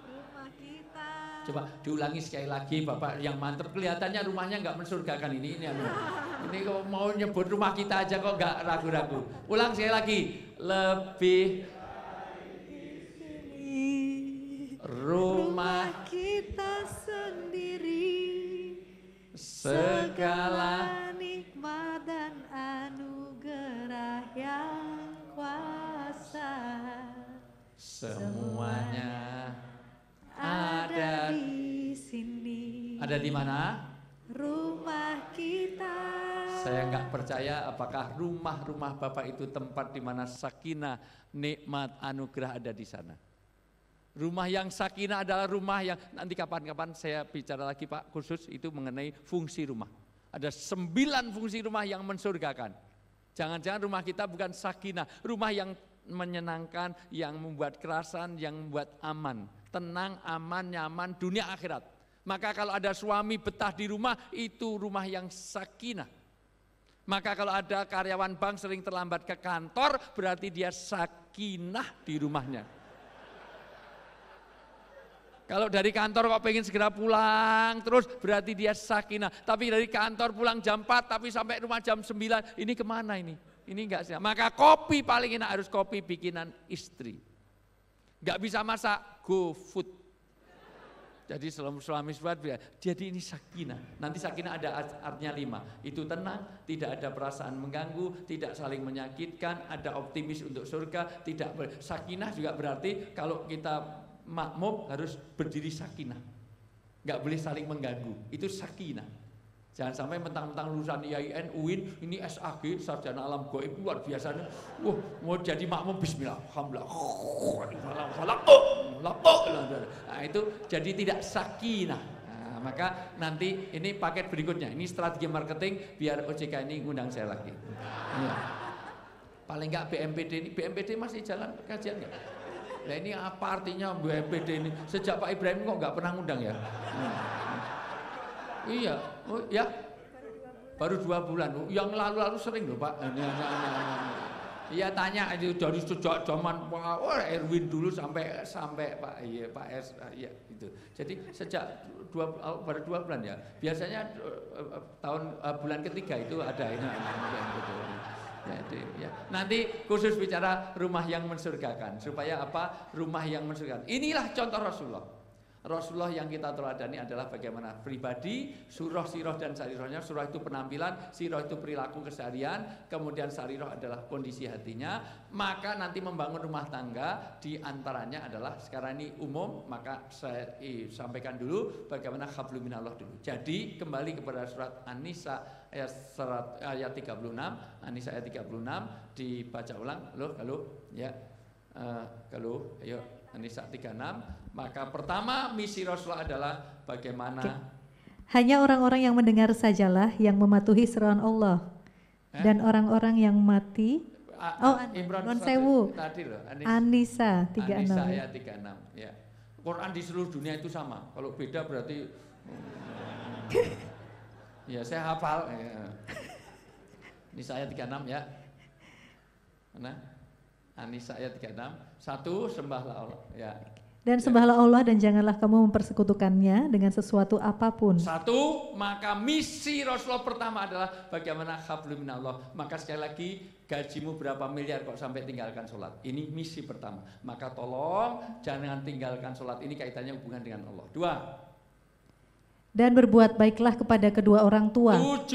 Rumah kita. Coba diulangi sekali lagi Bapak yang mantep, kelihatannya rumahnya nggak mensurgakan ini kok mau nyebut rumah kita aja kok nggak ragu-ragu. Ulang sekali lagi, lebih rumah kita sendiri, segala nikmat dan anugerah yang kuasa semuanya ada di sini. Ada di mana? Rumah kita. Saya nggak percaya apakah rumah-rumah Bapak itu tempat di mana sakinah, nikmat, anugerah ada di sana. Rumah yang sakinah adalah rumah yang nanti kapan-kapan saya bicara lagi Pak khusus itu mengenai fungsi rumah. Ada 9 fungsi rumah yang mensurgakan. Jangan-jangan rumah kita bukan sakinah, rumah yang menyenangkan, yang membuat kerasan, yang membuat aman, tenang, aman, nyaman, dunia akhirat. Maka kalau ada suami betah di rumah, itu rumah yang sakinah. Maka kalau ada karyawan bank sering terlambat ke kantor, berarti dia sakinah di rumahnya. Kalau dari kantor kok pengen segera pulang terus berarti dia sakinah. Tapi dari kantor pulang jam 4 tapi sampai rumah jam 9, ini kemana ini? Ini enggak sih. Maka kopi paling enak harus kopi bikinan istri. Enggak bisa masak, go food. Jadi suami jadi ini sakinah. Nanti sakinah ada artinya 5. Itu tenang, tidak ada perasaan mengganggu, tidak saling menyakitkan, ada optimis untuk surga, tidak sakinah juga berarti kalau kita makmum harus berdiri sakinah, nggak boleh saling mengganggu, itu sakinah. Jangan sampai mentang-mentang lulusan IAIN, UIN, ini SAG, sarjana alam gaib luar biasa. Mau jadi makmum bismillah, alhamdulillah, nah itu jadi tidak sakinah. Nah, maka nanti ini paket berikutnya, ini strategi marketing biar OJK ini ngundang saya lagi. Ya. Paling nggak BMPD masih jalan kajian nggak? Nah ini apa artinya BMPD ini? Sejak Pak Ibrahim kok nggak pernah ngundang ya? Iya, oh, ya baru 2 bulan. Yang lalu-lalu sering loh Pak. Iya tanya aja dari sejak zaman Pak Erwin dulu sampai Pak S ya itu. Jadi sejak baru 2 bulan ya. Biasanya bulan ketiga itu ada ini gitu. Jadi, ya. Nanti khusus bicara rumah yang mensurgakan supaya apa? Rumah yang mensurgakan. Inilah contoh Rasulullah. Rasulullah yang kita teladani adalah bagaimana pribadi, surah, sirah dan sarirahnya. Surah itu penampilan, sirah itu perilaku keseharian, kemudian sarirah adalah kondisi hatinya. Maka nanti membangun rumah tangga diantaranya adalah sekarang ini umum, maka saya sampaikan dulu bagaimana hablum minallah dulu. Jadi kembali kepada surat An-Nisa ayat 36, An-Nisa ayat 36 dibaca ulang, kalau ya kalau ayo An-Nisa 36. Maka pertama misi Rasulullah adalah bagaimana hanya orang-orang yang mendengar sajalah yang mematuhi seruan Allah dan orang-orang yang mati. Imran non sewu. Tadi loh, An-Nisa 36. An-Nisa ayat 36 ya. Quran di seluruh dunia itu sama. Kalau beda berarti ya saya hafal ya. Nisa ayat 36 ya. Mana? An-Nisa ayat 36. 1 sembahlah Allah ya. Dan sembahlah Allah dan janganlah kamu mempersekutukannya dengan sesuatu apapun. 1, maka misi Rasulullah pertama adalah bagaimana hablum minallah. Maka sekali lagi gajimu berapa miliar kok sampai tinggalkan sholat. Ini misi pertama. Maka tolong jangan tinggalkan sholat. Ini kaitannya hubungan dengan Allah. 2. Dan berbuat baiklah kepada kedua orang tua. 17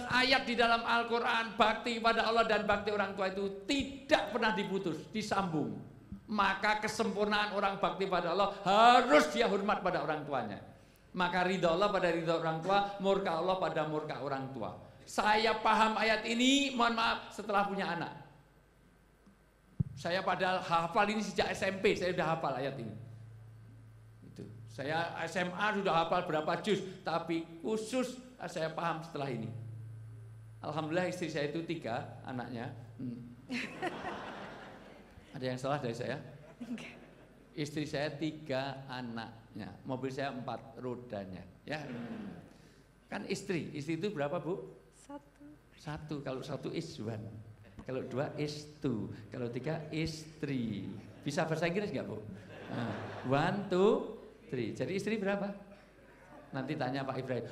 ayat di dalam Al-Quran bakti kepada Allah dan bakti orang tua itu tidak pernah diputus, disambung. Maka kesempurnaan orang bakti pada Allah harus dia hormat pada orang tuanya. Maka ridha Allah pada ridha orang tua, murka Allah pada murka orang tua. Saya paham ayat ini, mohon maaf, setelah punya anak. Saya padahal hafal ini sejak SMP, saya sudah hafal ayat ini. Itu. Saya SMA sudah hafal berapa juz, tapi khusus saya paham setelah ini. Alhamdulillah istri saya itu 3 anaknya. Ada yang salah dari saya? Istri saya 3 anaknya, mobil saya 4 rodanya. Ya, kan istri itu berapa Bu? 1. Kalau 1 is 1, kalau 2 is 2, kalau 3 istri. Bisa bahasa Inggris nggak Bu? 1, 2, 3. Jadi istri berapa? Nanti tanya Pak Ibrahim,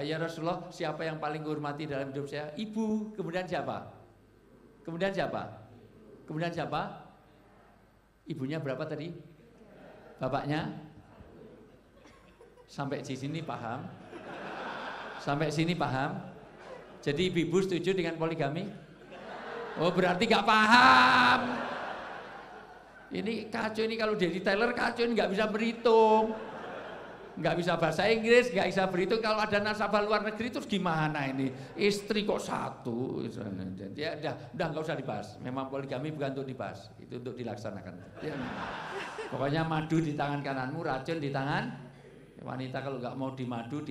ya Rasulullah, siapa yang paling menghormati dalam hidup saya? Ibu. Kemudian siapa? Kemudian siapa? Kemudian siapa? Ibunya berapa tadi? Bapaknya? Sampai di sini paham? Sampai sini paham? Jadi ibu setuju dengan poligami? Oh berarti gak paham. Ini kacau ini, kalau jadi Taylor kacau ini, gak bisa berhitung. Nggak bisa bahasa Inggris, nggak bisa berhitung. Kalau ada nasabah luar negeri terus gimana ini? Istri kok 1? Ya udah nggak usah dibahas. Memang poligami bukan untuk dibahas, itu untuk dilaksanakan. Ya. Pokoknya madu di tangan kananmu, racun di tangan wanita. Kalau nggak mau dimadu,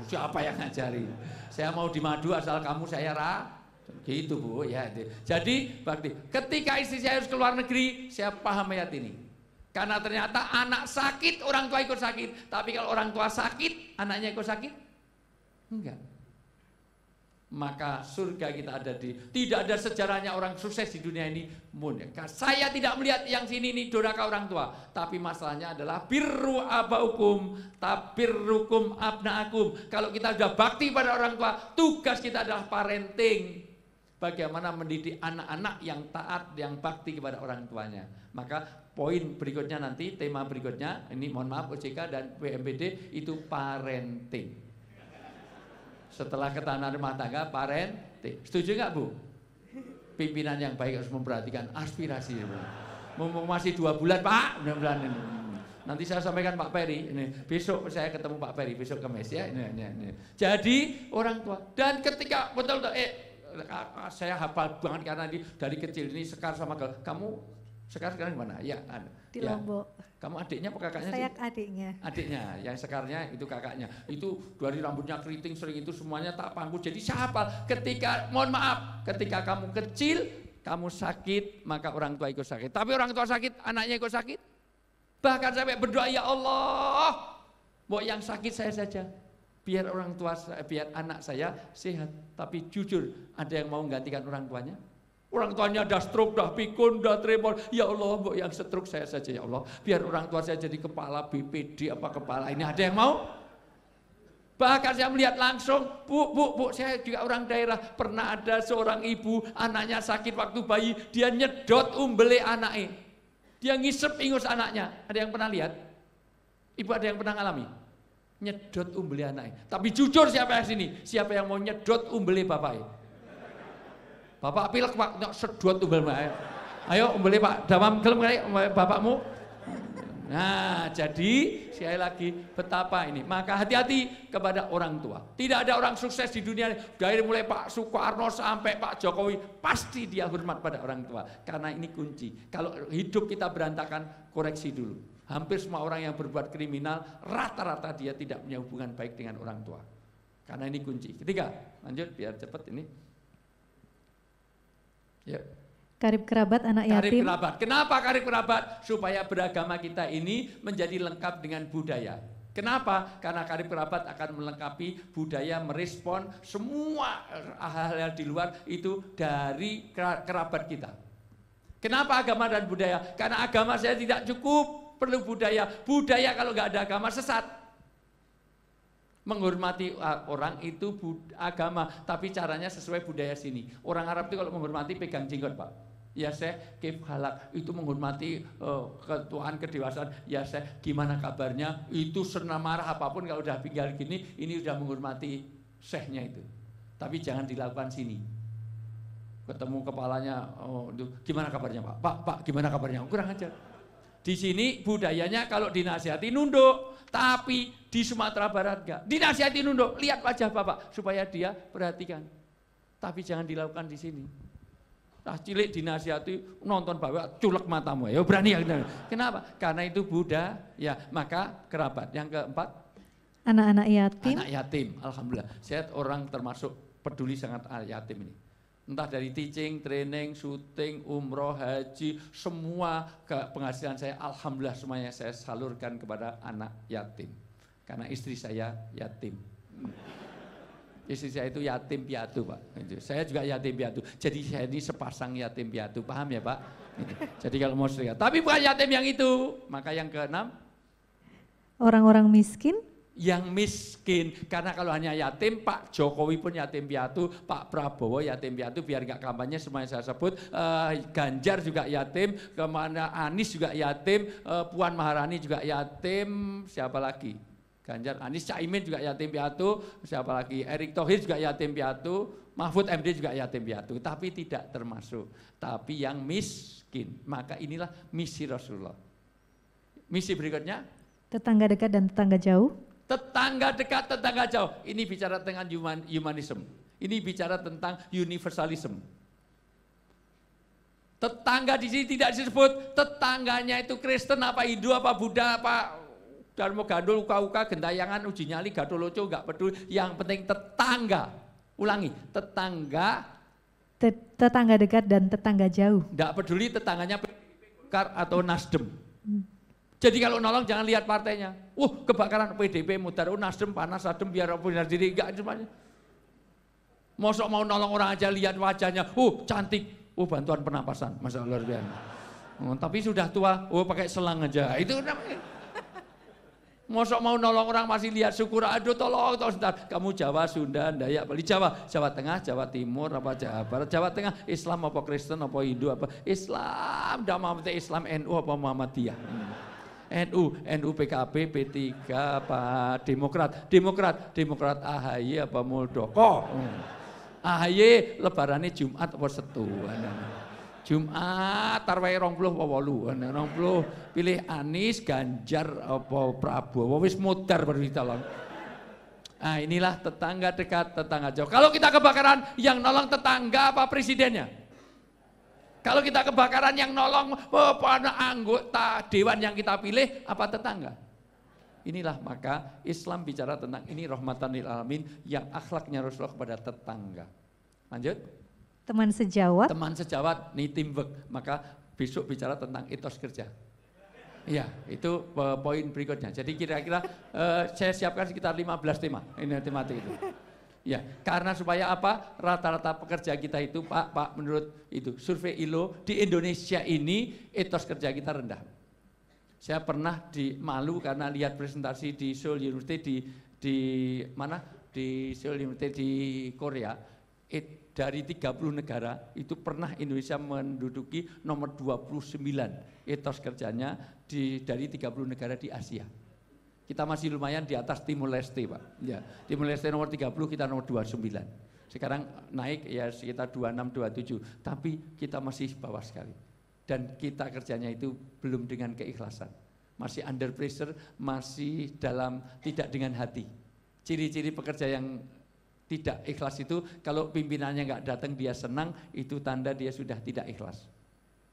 siapa yang ngajari? Saya mau dimadu asal kamu saya gitu Bu ya. Jadi ketika istri saya harus keluar negeri, saya paham ayat ini. Karena ternyata anak sakit, orang tua ikut sakit. Tapi kalau orang tua sakit, anaknya ikut sakit? Enggak. Maka surga kita ada tidak ada sejarahnya orang sukses di dunia ini. Saya tidak melihat yang sini ini durhaka orang tua. Tapi masalahnya adalah birru abaukum tabirrukum abnaakum. Kalau kita sudah bakti pada orang tua, tugas kita adalah parenting. Bagaimana mendidik anak-anak yang taat, yang bakti kepada orang tuanya. Maka poin berikutnya nanti, tema berikutnya, ini mohon maaf OJK dan PMPD, itu parenting. Setelah ketahanan rumah tangga, parenting. Setuju nggak Bu? Pimpinan yang baik harus memperhatikan aspirasi. Masih 2 bulan Pak, mudah-mudahan ini. Nanti saya sampaikan Pak Peri, ini besok saya ketemu Pak Peri, besok Kamis ya. Ini. Jadi orang tua, dan ketika betul-betul saya hafal banget karena dari kecil ini Sekar sama kamu sekarang mana? Ya, di Lombok. Kamu adiknya apa kakaknya? Saya adiknya. Adiknya, yang Sekarnya itu kakaknya. Itu dari rambutnya keriting sering itu semuanya tak pangku. Jadi saya hafal. Ketika, mohon maaf, ketika kamu kecil, kamu sakit, maka orang tua ikut sakit. Tapi orang tua sakit, anaknya ikut sakit. Bahkan sampai berdoa, ya Allah, mau yang sakit saya saja. Biar orang tua, biar anak saya sehat. Tapi jujur, ada yang mau menggantikan orang tuanya? Orang tuanya dah stroke, dah pikun, dah tremor. Ya Allah, mbok yang stroke saya saja ya Allah. Biar orang tua saya jadi kepala BPD apa kepala ini. Ada yang mau? Bahkan saya melihat langsung, Bu, saya juga orang daerah. Pernah ada seorang ibu, anaknya sakit waktu bayi, dia nyedot umbele anaknya. Dia ngisep ingus anaknya. Ada yang pernah lihat? Ibu ada yang pernah ngalami? Nyedot umbele anaknya. Tapi jujur siapa yang sini? Siapa yang mau nyedot umbele bapaknya? Bapak pilek Pak, sedot umbel Mbak. Ayo umbeli Pak, damam gelem kali bapakmu. Nah, jadi sekali lagi betapa ini. Maka hati-hati kepada orang tua. Tidak ada orang sukses di dunia dari mulai Pak Soekarno sampai Pak Jokowi pasti dia hormat pada orang tua. Karena ini kunci. Kalau hidup kita berantakan, koreksi dulu. Hampir semua orang yang berbuat kriminal rata-rata dia tidak punya hubungan baik dengan orang tua. Karena ini kunci. Ketiga, lanjut biar cepat ini. Ya. Karib kerabat anak yatim. Karib kerabat. Kenapa karib kerabat? Supaya beragama kita ini menjadi lengkap dengan budaya. Kenapa? Karena karib kerabat akan melengkapi budaya, merespon semua hal-hal di luar itu dari kerabat kita. Kenapa agama dan budaya? Karena agama saya tidak cukup, perlu budaya. Budaya kalau nggak ada agama sesat. Menghormati orang itu agama, tapi caranya sesuai budaya sini. Orang Arab itu kalau menghormati pegang jenggot Pak. Ya saya kif halak, itu menghormati ketuaan kedewasaan. Ya saya gimana kabarnya, itu senang marah apapun kalau udah tinggal gini, ini udah menghormati syekhnya itu. Tapi jangan dilakukan sini. Ketemu kepalanya, gimana kabarnya Pak, gimana kabarnya, kurang ajar. Di sini budayanya kalau dinasihati nunduk. Tapi di Sumatera Barat enggak. Dinasihati nunduk, lihat wajah Bapak supaya dia perhatikan. Tapi jangan dilakukan di sini. Cilik dinasihati nonton Bapak culek matamu. Ya berani ya. Kenapa? Karena itu budaya. Ya, maka kerabat. Yang keempat, anak-anak yatim. Anak yatim. Alhamdulillah. Saya orang termasuk peduli sangat anak yatim ini. Entah dari teaching, training, syuting, umroh, haji, semua penghasilan saya alhamdulillah semuanya saya salurkan kepada anak yatim. Karena istri saya yatim. Istri saya itu yatim piatu, Pak. Saya juga yatim piatu. Jadi saya ini sepasang yatim piatu, paham ya, Pak? Jadi kalau mau sedekah. Tapi bukan yatim yang itu. Maka yang keenam, orang-orang miskin. Yang miskin, karena kalau hanya yatim, Pak Jokowi pun yatim piatu, Pak Prabowo yatim piatu, biar nggak kampanye semuanya saya sebut, Ganjar juga yatim, kemana Anies juga yatim, Puan Maharani juga yatim, siapa lagi? Ganjar, Anies, Caimin juga yatim piatu, siapa lagi? Erick Thohir juga yatim piatu, Mahfud MD juga yatim piatu, tapi tidak termasuk, tapi yang miskin, maka inilah misi Rasulullah. Misi berikutnya? Tetangga dekat dan tetangga jauh. Tetangga dekat, tetangga jauh. Ini bicara tentang humanism. Ini bicara tentang universalism. Tetangga di sini tidak disebut tetangganya itu Kristen apa Hindu apa Buddha apa Dharma Gandul, uka-uka, gentayangan, uji nyali, gadoloco, enggak peduli. Yang penting tetangga. Ulangi, tetangga. Tetangga dekat dan tetangga jauh. Enggak peduli tetangganya Golkar atau Nasdem. Jadi kalau nolong jangan lihat partainya. Kebakaran PDP mutar, Nasdem panas, Nasdem biar punya diri, enggak semuanya. Mosok mau nolong orang aja lihat wajahnya, cantik, bantuan pernapasan, Masya Allah luar biasa. Tapi sudah tua, pakai selang aja, itu namanya. Mosok mau nolong orang masih lihat syukur, aduh tolong sebentar. Kamu Jawa, Sunda, Dayak, Bali, Jawa Tengah, Jawa Timur, apa Jawa Barat, Jawa Tengah, Islam apa Kristen, apa Hindu, apa Islam, Islam NU apa Muhammadiyah. NU PKB, P3, apa Demokrat AHY apa Muldoko. AHY lebarannya Jumat apa Setu. Jumat tarwae 20 apa 8. 20 pilih Anies, Ganjar apa Prabowo wis mudar baru ditolong. Nah, inilah tetangga dekat, tetangga jauh. Kalau kita kebakaran yang nolong tetangga apa presidennya? Kalau kita kebakaran yang nolong anggota dewan yang kita pilih apa tetangga? Inilah maka Islam bicara tentang ini rahmatan lil alamin yang akhlaknya Rasulullah kepada tetangga. Lanjut. Teman sejawat. Teman sejawat, nih teamwork. Maka besok bicara tentang etos kerja. Iya, itu poin berikutnya. Jadi kira-kira saya siapkan sekitar 15 tema. Ini tematik itu. Ya, karena supaya apa? Rata-rata pekerja kita itu, Pak, menurut itu survei ILO di Indonesia ini etos kerja kita rendah. Saya pernah malu karena lihat presentasi di Seoul University di mana? Di Seoul University di Korea. Dari 30 negara itu pernah Indonesia menduduki nomor 29 etos kerjanya dari 30 negara di Asia. Kita masih lumayan di atas Timur Leste, Pak. Ya, Timur Leste nomor 30, kita nomor 29. Sekarang naik ya sekitar 26, 27. Tapi kita masih bawah sekali. Dan kita kerjanya itu belum dengan keikhlasan. Masih under pressure, masih tidak dengan hati. Ciri-ciri pekerja yang tidak ikhlas itu, kalau pimpinannya nggak datang dia senang, itu tanda dia sudah tidak ikhlas.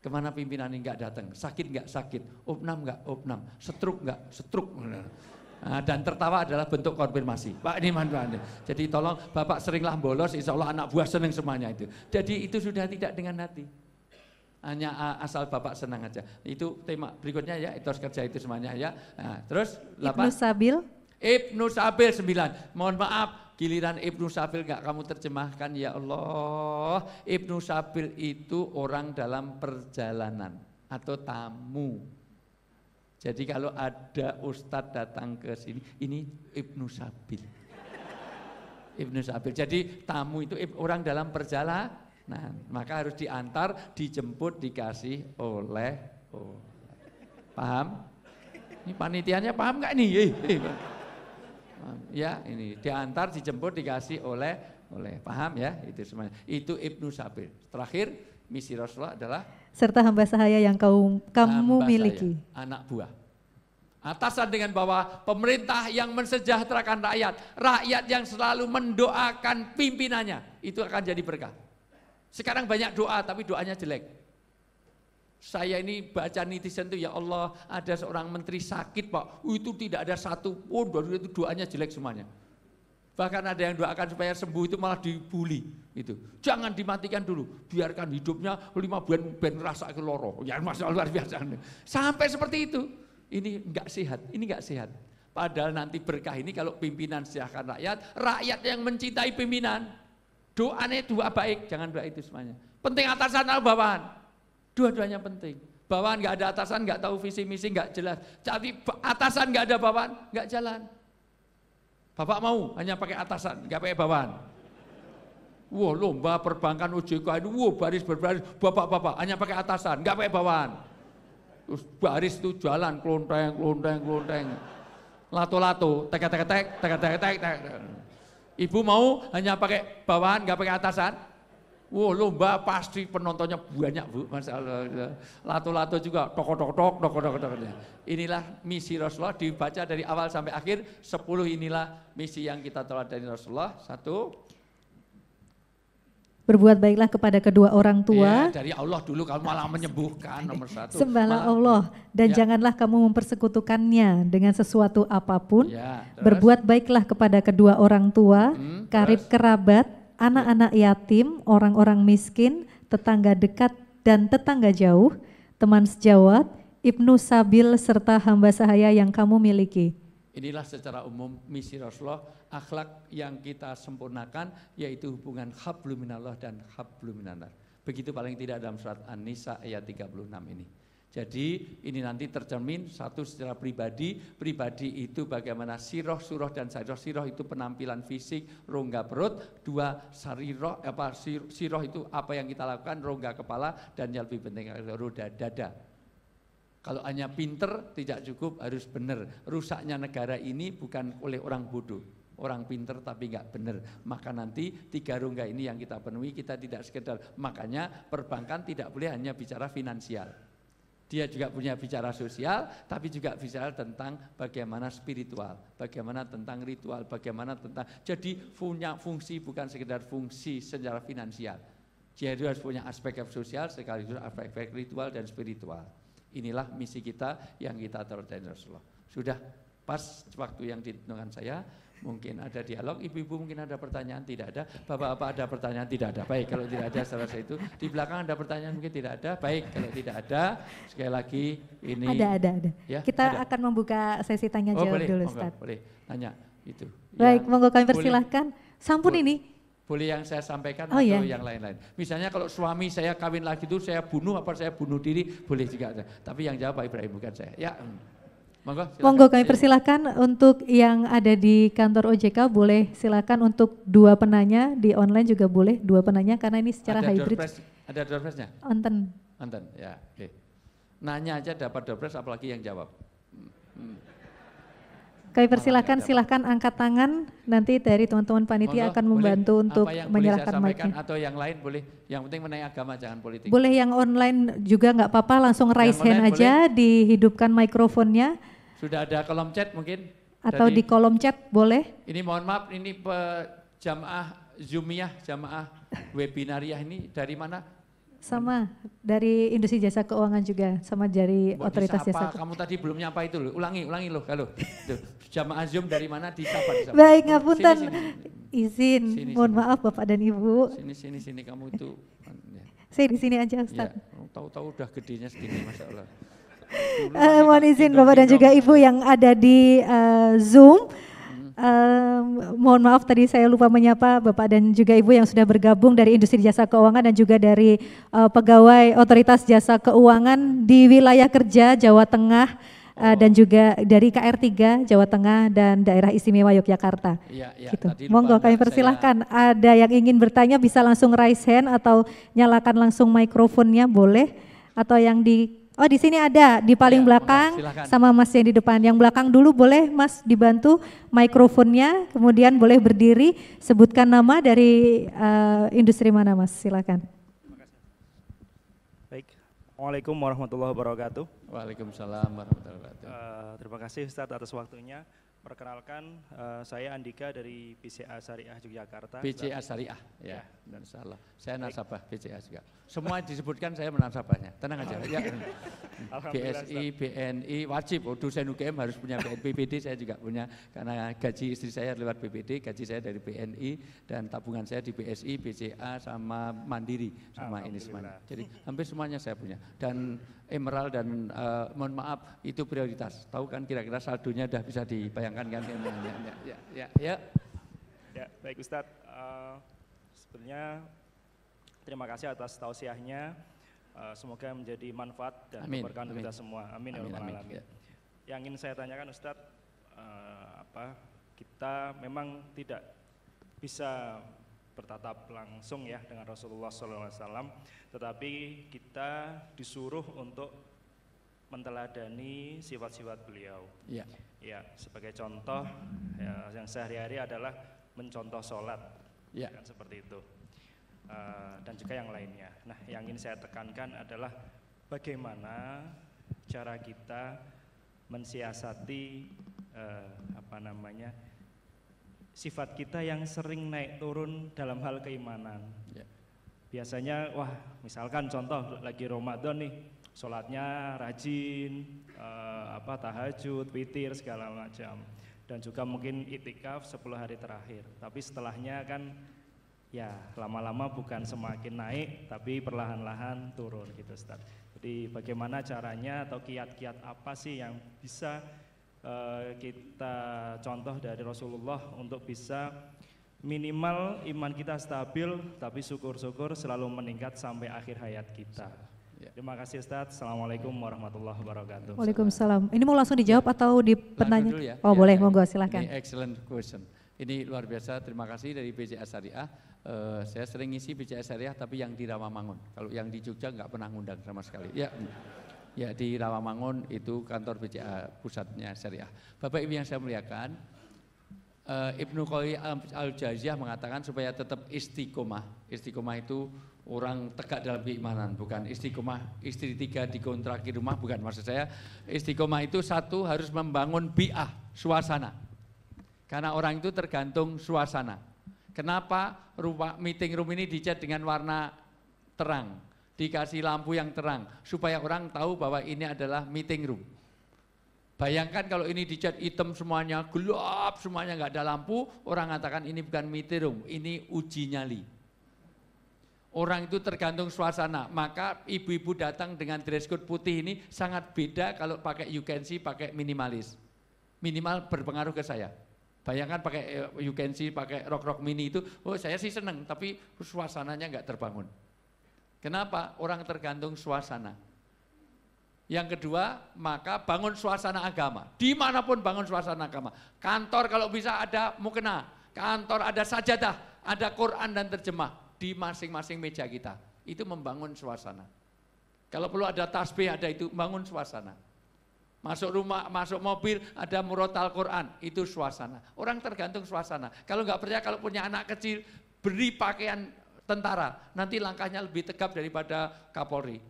Kemana pimpinannya nggak datang? Sakit nggak sakit? Opnam nggak opnam? Stroke nggak stroke? Nah, dan tertawa adalah bentuk konfirmasi. Pak ini manfaatnya. Jadi tolong Bapak seringlah bolos, insya Allah anak buah senang semuanya itu. Jadi itu sudah tidak dengan hati. Hanya asal Bapak senang aja. Itu tema berikutnya ya, etos kerja itu semuanya ya. Nah, terus 8. Ibnu Sabil. Ibnu Sabil 9. Mohon maaf. Giliran Ibnu Sabil enggak kamu terjemahkan ya Allah. Ibnu Sabil itu orang dalam perjalanan atau tamu. Jadi kalau ada ustadz datang ke sini, ini Ibnu Sabil. Ibnu Sabil. Jadi tamu itu orang dalam perjalanan. Maka harus diantar, dijemput, dikasih oleh. Paham? Ini panitianya paham enggak nih? Ya, ini diantar, dijemput, dikasih oleh paham ya, itu semuanya. Itu Ibnu Sabil. Terakhir, misi Rasulullah adalah serta hamba sahaya yang kamu miliki. Saya, anak buah. Atasan dengan bawah, pemerintah yang mensejahterakan rakyat, rakyat yang selalu mendoakan pimpinannya, itu akan jadi berkah. Sekarang banyak doa tapi doanya jelek. Saya ini baca netizen itu, ya Allah ada seorang menteri sakit Pak, itu tidak ada satu pun, itu doanya jelek semuanya. Bahkan ada yang doakan supaya sembuh itu malah dibully. Itu. Jangan dimatikan dulu, biarkan hidupnya 5 bulan ben rasa keloro. Ya masalah luar biasa. Sampai seperti itu. Ini enggak sehat, ini enggak sehat. Padahal nanti berkah ini kalau pimpinan sejahterakan rakyat, rakyat yang mencintai pimpinan. Doanya dua baik, jangan doa itu semuanya. Penting atasan atau bawahan? Dua-duanya penting. Bawahan enggak ada atasan, enggak tahu visi misi, enggak jelas. Jadi atasan enggak ada bawahan, enggak jalan. Bapak mau hanya pakai atasan, enggak pakai bawahan. Wah, lomba perbankan OJK itu, wah baris berbaris, bapak-bapak hanya pakai atasan, enggak pakai bawahan. Terus baris itu jalan klonteng. Lato-lato, tek. Ibu mau hanya pakai bawahan, enggak pakai atasan? Wah, lomba pasti penontonnya banyak Bu, masalah. Lato-lato juga, tok. Inilah misi Rasulullah, dibaca dari awal sampai akhir, 10 inilah misi yang kita telah dari Rasulullah. 1. Berbuat baiklah kepada kedua orang tua. Ya, dari Allah dulu, kamu malah menyembuhkan nomor 1. Sembahlah Allah dan janganlah kamu mempersekutukannya dengan sesuatu apapun. Ya, berbuat baiklah kepada kedua orang tua, karib kerabat, anak-anak yatim, orang-orang miskin, tetangga dekat dan tetangga jauh, teman sejawat, ibnu sabil serta hamba sahaya yang kamu miliki. Inilah secara umum misi Rasulullah, akhlak yang kita sempurnakan yaitu hubungan hablum minallah dan hablum minanar. Begitu paling tidak dalam surat An-Nisa ayat 36 ini. Jadi ini nanti tercermin, 1 secara pribadi itu bagaimana siroh dan siroh itu penampilan fisik, rongga perut. 2 siroh itu apa yang kita lakukan, rongga kepala, dan yang lebih penting roda dada. Kalau hanya pinter tidak cukup, harus benar. Rusaknya negara ini bukan oleh orang bodoh, orang pinter tapi nggak benar. Maka nanti 3 rongga ini yang kita penuhi, kita tidak sekedar. Makanya perbankan tidak boleh hanya bicara finansial. Dia juga punya bicara sosial, tapi juga bicara tentang bagaimana spiritual, bagaimana tentang ritual, bagaimana tentang. Jadi punya fungsi bukan sekedar fungsi secara finansial. Jadi harus punya aspek sosial sekaligus aspek ritual dan spiritual. Inilah misi kita yang kita taruh dari Rasulullah. Sudah pas waktu yang ditentukan saya, mungkin ada dialog, ibu-ibu mungkin ada pertanyaan, tidak ada, bapak-bapak ada pertanyaan, tidak ada. Baik, kalau tidak ada selesai itu. Di belakang ada pertanyaan, mungkin tidak ada. Baik, kalau tidak ada, sekali lagi ini. Ada. Ya, kita ada. akan membuka sesi tanya jawab dulu, Ustaz. Boleh, tanya itu. Baik, monggo kami persilahkan. Sampun ini. Boleh yang saya sampaikan atau yang lain-lain. Misalnya kalau suami saya kawin lagi itu saya bunuh apa saya bunuh diri, boleh juga. Tapi yang jawab Pak Ibrahim bukan saya. Ya, monggo kami persilahkan untuk yang ada di kantor OJK boleh silakan untuk 2 penanya, di online juga boleh 2 penanya karena ini secara hybrid. Ada door prize-nya? Onten, ya. Oke. Nanya aja dapat door prize apalagi yang jawab. Kami persilahkan, silahkan angkat tangan, nanti dari teman-teman panitia akan membantu untuk menyerahkan mic-nya. Atau yang lain boleh, yang penting mengenai agama jangan politik. Boleh yang online juga nggak apa-apa, langsung raise hand aja, dihidupkan mikrofonnya. Sudah ada kolom chat mungkin? Atau di kolom chat boleh. Ini mohon maaf, ini jamaah Zoomiyah, jamaah webinariah ini dari mana? Sama dari Industri Jasa Keuangan juga, sama dari Otoritas Jasa Keuangan. Kamu tadi belum nyapa itu loh, ulangi loh, halo. Jamaah Zoom dari mana disapa. Baik, ngapunten. Izin, mohon maaf Bapak dan Ibu. Sini kamu itu. Saya di sini aja Ustaz. Ya, tahu-tahu udah gedenya segini, Masya Allah. Mohon izin Bapak dan juga Ibu yang ada di Zoom. Mohon maaf tadi saya lupa menyapa Bapak dan juga Ibu yang sudah bergabung dari Industri Jasa Keuangan dan juga dari pegawai Otoritas Jasa Keuangan di wilayah kerja Jawa Tengah dan juga dari KR3 Jawa Tengah dan Daerah Istimewa Yogyakarta. Gitu. Monggo kami persilahkan, ada yang ingin bertanya bisa langsung raise hand atau nyalakan langsung mikrofonnya boleh, atau yang di di sini ada di paling belakang sama Mas yang di depan. Yang belakang dulu boleh Mas dibantu mikrofonnya, kemudian boleh berdiri, sebutkan nama dari industri mana Mas, silakan. Baik, Assalamualaikum warahmatullahi wabarakatuh. Waalaikumsalam warahmatullahi wabarakatuh. Terima kasih Ustadz atas waktunya. Perkenalkan, saya Andika dari BCA Syariah Yogyakarta. BCA Syariah, ya, salah. Saya nasabah BCA juga. Semua disebutkan saya menasabahnya. Tenang aja. Ya. BSI, BNI wajib. Dosen UGM harus punya BPD, saya juga punya. Karena gaji istri saya lewat BPD, gaji saya dari BNI dan tabungan saya di BSI, BCA sama Mandiri sama ini semuanya. Jadi hampir semuanya saya punya. Dan Emerald dan mohon maaf itu prioritas. Tahu kan kira-kira saldonya udah bisa dibayangkan kan? Ya. Ya, baik Ustadz. Sebenarnya terima kasih atas tausiahnya. Semoga menjadi manfaat dan keberkahan kita semua. Amin ya rabbal alamin. Yang ingin saya tanyakan Ustadz, kita memang tidak bisa bertatap langsung ya dengan Rasulullah SAW, tetapi kita disuruh untuk menteladani sifat-sifat beliau. Ya, sebagai contoh yang sehari-hari adalah mencontoh sholat, kan seperti itu. Dan juga yang lainnya. Nah, yang ingin saya tekankan adalah bagaimana cara kita mensiasati sifat kita yang sering naik turun dalam hal keimanan. Biasanya, misalkan contoh lagi Ramadan nih, sholatnya rajin, tahajud, witir segala macam, dan juga mungkin itikaf 10 hari terakhir. Tapi setelahnya kan ya lama-lama bukan semakin naik, tapi perlahan-lahan turun gitu Ustaz. Jadi bagaimana caranya atau kiat-kiat apa sih yang bisa kita contoh dari Rasulullah untuk bisa minimal iman kita stabil, tapi syukur-syukur selalu meningkat sampai akhir hayat kita. Terima kasih Ustaz. Assalamualaikum warahmatullahi wabarakatuh. Waalaikumsalam. Ini mau langsung dijawab atau di pertanyaan? Ya. Boleh, monggo silakan. Ini excellent question. Ini luar biasa, terima kasih dari BCA Syariah. Saya sering ngisi BCA Syariah tapi yang di Rawamangun. Kalau yang di Jogja nggak pernah ngundang sama sekali. Ya di Rawamangun itu kantor BCA pusatnya Syariah. Bapak Ibu yang saya muliakan, Ibnu Qayyim Al-Jauziyah mengatakan supaya tetap istiqomah. Istiqomah itu orang tegak dalam keimanan, bukan istiqomah istri 3 dikontraki rumah, bukan. Maksud saya istiqomah itu satu harus membangun bi'ah, suasana. Karena orang itu tergantung suasana. Kenapa meeting room ini dicat dengan warna terang? Dikasih lampu yang terang supaya orang tahu bahwa ini adalah meeting room. Bayangkan kalau ini dicat hitam semuanya, gelap semuanya, nggak ada lampu, orang katakan ini bukan meeting room, ini uji nyali. Orang itu tergantung suasana, maka ibu-ibu datang dengan dress code putih ini sangat beda kalau pakai you can see, pakai minimalis. Minimal berpengaruh ke saya. Bayangkan pakai you can see, pakai rok-rok mini itu, saya sih seneng, tapi suasananya nggak terbangun. Kenapa? Orang tergantung suasana. Yang kedua, maka bangun suasana agama. Dimanapun bangun suasana agama. Kantor kalau bisa ada mukena, kantor ada sajadah, ada Quran dan terjemah di masing-masing meja kita. Itu membangun suasana. Kalau perlu ada tasbih, ada itu, bangun suasana. Masuk rumah, masuk mobil, ada murotal Quran, itu suasana. Orang tergantung suasana. Kalau nggak percaya, kalau punya anak kecil, beri pakaian tentara, nanti langkahnya lebih tegap daripada Kapolri.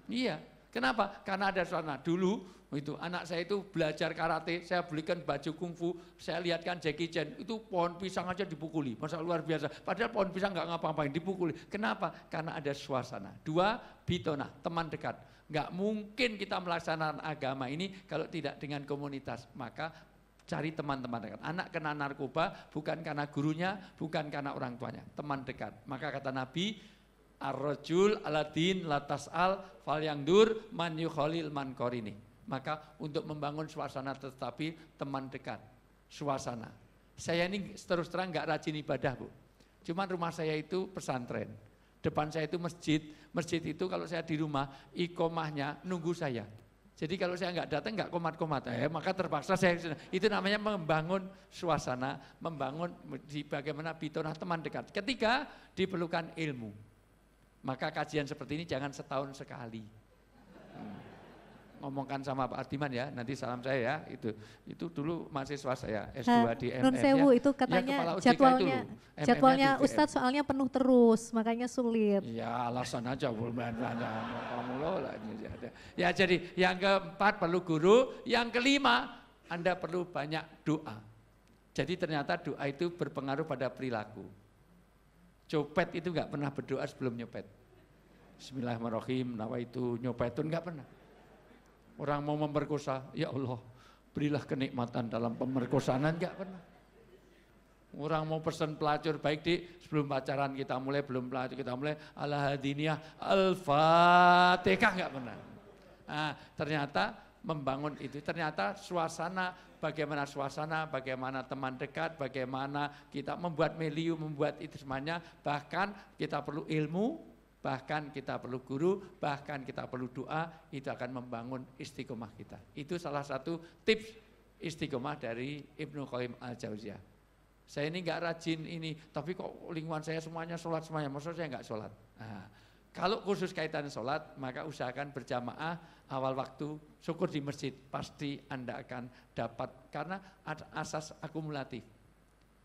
Iya, kenapa? Karena ada suasana. Dulu itu anak saya itu belajar karate, saya belikan baju kungfu, saya lihatkan Jackie Chan, itu pohon pisang aja dipukuli, masa luar biasa. Padahal pohon pisang nggak ngapa-ngapain, dipukuli. Kenapa? Karena ada suasana. Dua, bitona, teman dekat. Nggak mungkin kita melaksanakan agama ini kalau tidak dengan komunitas. Maka cari teman-teman dekat. Anak kena narkoba bukan karena gurunya, bukan karena orang tuanya, teman dekat. Maka kata Nabi, ar-rajul aladin latas'al fal yangdur man yukhalil man korini. Maka untuk membangun suasana tetapi teman dekat, suasana. Saya ini terus terang nggak rajin ibadah, Bu. Cuman rumah saya itu pesantren. Depan saya itu masjid. Masjid itu kalau saya di rumah, iqomahnya nunggu saya. Jadi kalau saya nggak datang nggak komat-komat, maka terpaksa saya itu namanya membangun suasana, membangun bagaimana bitona teman dekat. Ketika diperlukan ilmu, maka kajian seperti ini jangan setahun sekali. ngomongkan sama Pak Ardiman ya, nanti salam saya ya, itu dulu mahasiswa saya S2 di MM Nun Sewu ya. itu katanya jadwalnya Ustadz soalnya penuh terus, makanya sulit. Ya alasan aja, kamu loh lah. Ya jadi yang keempat perlu guru, yang kelima Anda perlu banyak doa. Jadi ternyata doa itu berpengaruh pada perilaku. Copet itu nggak pernah berdoa sebelum nyopet. Bismillahirrahmanirrahim, nawaitu nyopetun nggak pernah. Orang mau memperkosa, ya Allah berilah kenikmatan dalam pemerkosaan, nggak pernah. Orang mau pesan pelacur, baik di sebelum pacaran kita mulai, belum pelacur kita mulai, ala hadiniyah, al-fatihah, nggak pernah. Nah, ternyata membangun itu, ternyata suasana, bagaimana teman dekat, bagaimana kita membuat milieu, membuat itu semuanya, bahkan kita perlu ilmu, bahkan kita perlu guru, bahkan kita perlu doa, itu akan membangun istiqomah kita. Itu salah satu tips istiqomah dari Ibnu Qayyim Al-Jauziyah. Saya ini enggak rajin ini, tapi kok lingkungan saya semuanya sholat semuanya, maksudnya saya enggak sholat. Nah, kalau khusus kaitan sholat, maka usahakan berjamaah awal waktu, syukur di masjid, pasti Anda akan dapat, karena ada asas akumulatif.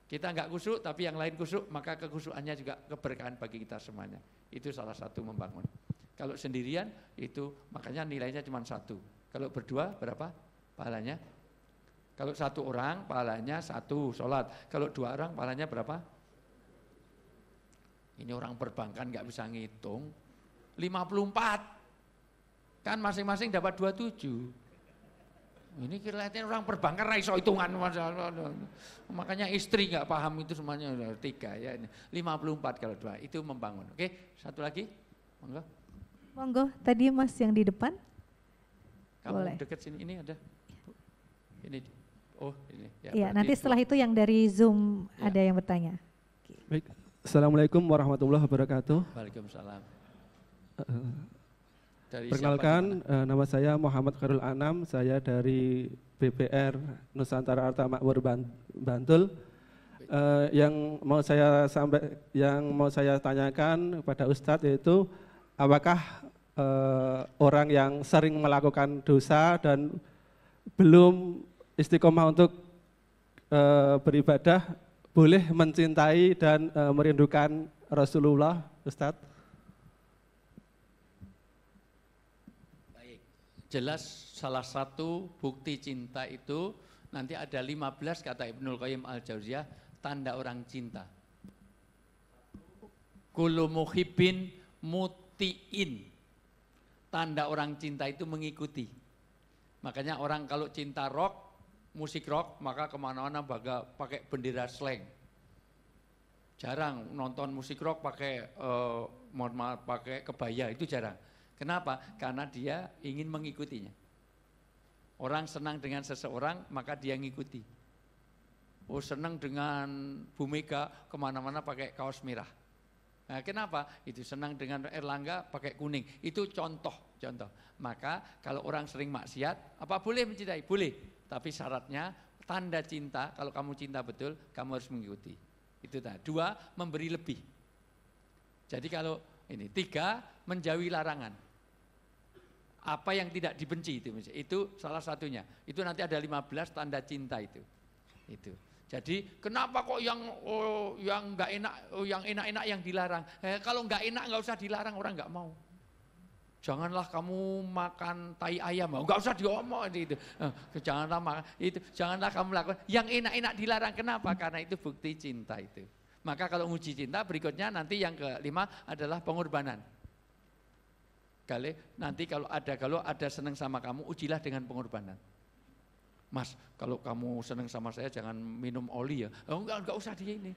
Kita enggak kusuk, tapi yang lain kusuk, maka kekusukannya juga keberkahan bagi kita semuanya. Itu salah satu membangun. Kalau sendirian, itu makanya nilainya cuma 1. Kalau berdua, berapa pahalanya? Kalau 1 orang, pahalanya 1 sholat. Kalau 2 orang, pahalanya berapa? Ini orang perbankan enggak bisa ngitung. 54. Kan masing-masing dapat 27. Ini kelihatannya orang perbankan raiso hitungan, makanya istri nggak paham itu semuanya 3 ya. 54 kalau 2 itu membangun. Oke, satu lagi, monggo. Monggo, tadi Mas yang di depan. Kamu boleh. Deket sini, ini ada. Ini, oh ini. Ya, nanti setelah itu yang dari Zoom ya. ada yang bertanya. Baik, Assalamualaikum warahmatullahi wabarakatuh. Waalaikumsalam. Perkenalkan, nama saya Muhammad Khairul Anam, saya dari BPR Nusantara Arta Makmur Bantul. Yang mau saya tanyakan kepada Ustadz yaitu, apakah orang yang sering melakukan dosa dan belum istiqomah untuk beribadah boleh mencintai dan merindukan Rasulullah, Ustadz? Jelas salah satu bukti cinta itu nanti ada 15 kata Ibnu Qayyim Al-Jauziyah, tanda orang cinta. Kullu muhibbin mutiin. Tanda orang cinta itu mengikuti. Makanya orang kalau cinta rock, musik rock, maka kemana-mana pakai bendera slang. Jarang nonton musik rock pakai pakai kebaya, itu jarang. Kenapa? Karena dia ingin mengikutinya. Orang senang dengan seseorang, maka dia ngikuti. Oh, senang dengan Bu Mega, kemana-mana pakai kaos merah. Nah, kenapa? Itu senang dengan Erlangga pakai kuning. Itu contoh. Maka kalau orang sering maksiat, apa boleh mencintai? Boleh. Tapi syaratnya tanda cinta, kalau kamu cinta betul, kamu harus mengikuti. Itu tadi. 2, memberi lebih. Jadi kalau ini 3, menjauhi larangan. Apa yang tidak dibenci itu salah satunya. Itu nanti ada 15 tanda cinta itu. Jadi kenapa kok yang nggak enak, yang enak-enak yang dilarang? Kalau nggak enak nggak usah dilarang, orang nggak mau. Janganlah kamu makan tai ayam, nggak usah diomong itu. Janganlah makan itu, janganlah kamu lakukan. Yang enak-enak dilarang, kenapa? Karena itu bukti cinta itu. Maka kalau uji cinta berikutnya nanti yang kelima adalah pengorbanan. Nanti kalau ada senang sama kamu, ujilah dengan pengorbanan. Mas, kalau kamu senang sama saya jangan minum oli ya. Oh, enggak usah dia ini.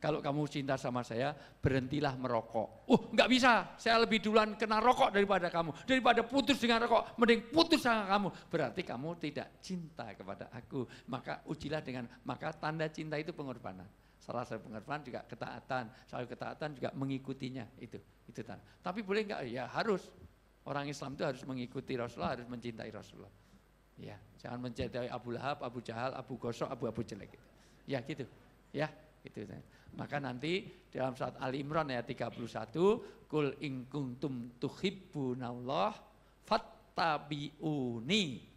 Kalau kamu cinta sama saya, berhentilah merokok. Enggak bisa, saya lebih duluan kena rokok daripada kamu. Daripada putus dengan rokok, mending putus sama kamu. Berarti kamu tidak cinta kepada aku. Maka ujilah maka tanda cinta itu pengorbanan. Salah satu pengorbanan juga ketaatan. Salah ketaatan juga mengikutinya. Itu tanda. Tapi boleh enggak? Ya harus. Orang Islam itu harus mengikuti Rasulullah, harus mencintai Rasulullah. Ya, jangan mencintai Abu Lahab, Abu Jahal, Abu Gosok, Abu Jelek. Ya gitu. Ya, itu. Maka nanti dalam surat Ali Imran ayat 31, kul in kuntum tuhibbunallah fattabi'uni.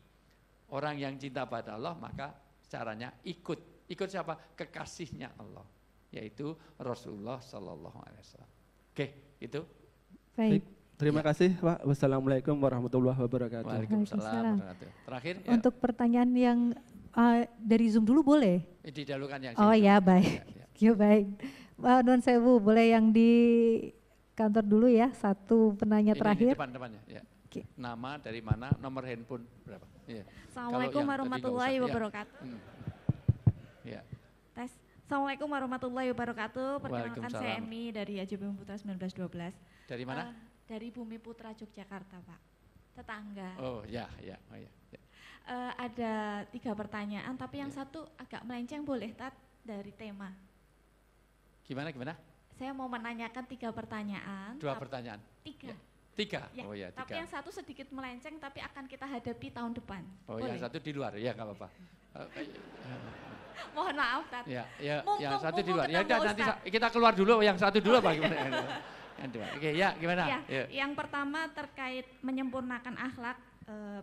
Orang yang cinta pada Allah maka caranya ikut. Ikut siapa? Kekasihnya Allah, yaitu Rasulullah Sallallahu Alaihi Wasallam. Oke, itu. Baik. Terima kasih Pak. Wassalamualaikum warahmatullahi wabarakatuh. Waalaikumsalam warahmatullahi wabarakatuh. Terakhir ya. Untuk pertanyaan yang dari Zoom dulu boleh? Didahulukan yang Oh sini. ya, baik. Ya, baik. Pak Nuwun Sewu, boleh yang di kantor dulu ya, satu penanya terakhir. Ini depannya. Ya. Oke. Nama, dari mana, nomor handphone berapa? Ya. Assalamualaikum warahmatullahi wabarakatuh. Ya. Tes. Assalamualaikum warahmatullahi wabarakatuh. Perkenalkan Waalaikumsalam. saya Emi dari AJ Bumi Putra 1912. Dari mana? Dari Bumi Putra Yogyakarta, Pak. Tetangga. Oh ya, ya, oh ya. Ya. Ada 3 pertanyaan, tapi yang satu agak melenceng, boleh Tat, dari tema. Gimana? Saya mau menanyakan 3 pertanyaan. 2 pertanyaan. 3. Ya. 3. Ya, Oh ya, 3. tapi yang satu sedikit melenceng, tapi akan kita hadapi tahun depan. Oh, boleh? yang satu di luar, ya nggak apa-apa. Mohon maaf, Tat. Ya, ya, Mumpung- yang satu di mumpung luar. Ya ketemu udah nanti Ustaz. kita keluar dulu, yang satu dulu apa gimana? Yang dua. Oke, ya gimana? Ya, Ya. yang pertama terkait menyempurnakan akhlak.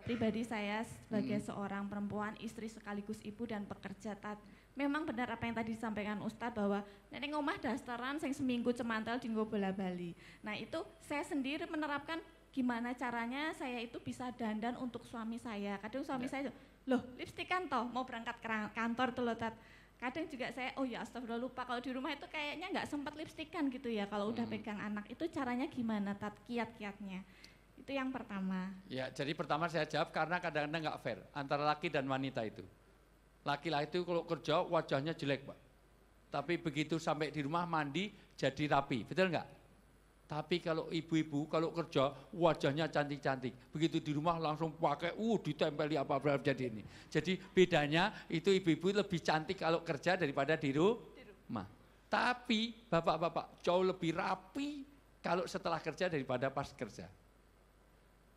Pribadi saya sebagai seorang perempuan, istri sekaligus ibu dan pekerja, Tat. Memang benar apa yang tadi disampaikan Ustadz bahwa nenek omah dasteran sing seminggu cemantel dinggo bola-bali. Nah itu saya sendiri menerapkan gimana caranya saya itu bisa dandan untuk suami saya. Kadang suami saya, loh lipstikan toh mau berangkat ke kantor tuh loh Tat. Kadang juga saya, oh ya astagfirullah lupa, kalau di rumah itu kayaknya nggak sempat lipstikan gitu ya kalau udah pegang anak. Itu caranya gimana Tat, kiat-kiatnya? Itu yang pertama. Ya, jadi pertama saya jawab karena kadang-kadang nggak fair antara laki dan wanita itu. Laki-laki itu kalau kerja wajahnya jelek, Pak. Tapi begitu sampai di rumah mandi jadi rapi, betul nggak? Tapi kalau ibu-ibu kalau kerja wajahnya cantik-cantik, begitu di rumah langsung pakai, ditempeli apa-apa jadi ini. Jadi bedanya itu ibu-ibu lebih cantik kalau kerja daripada di rumah. Tapi bapak-bapak jauh lebih rapi kalau setelah kerja daripada pas kerja.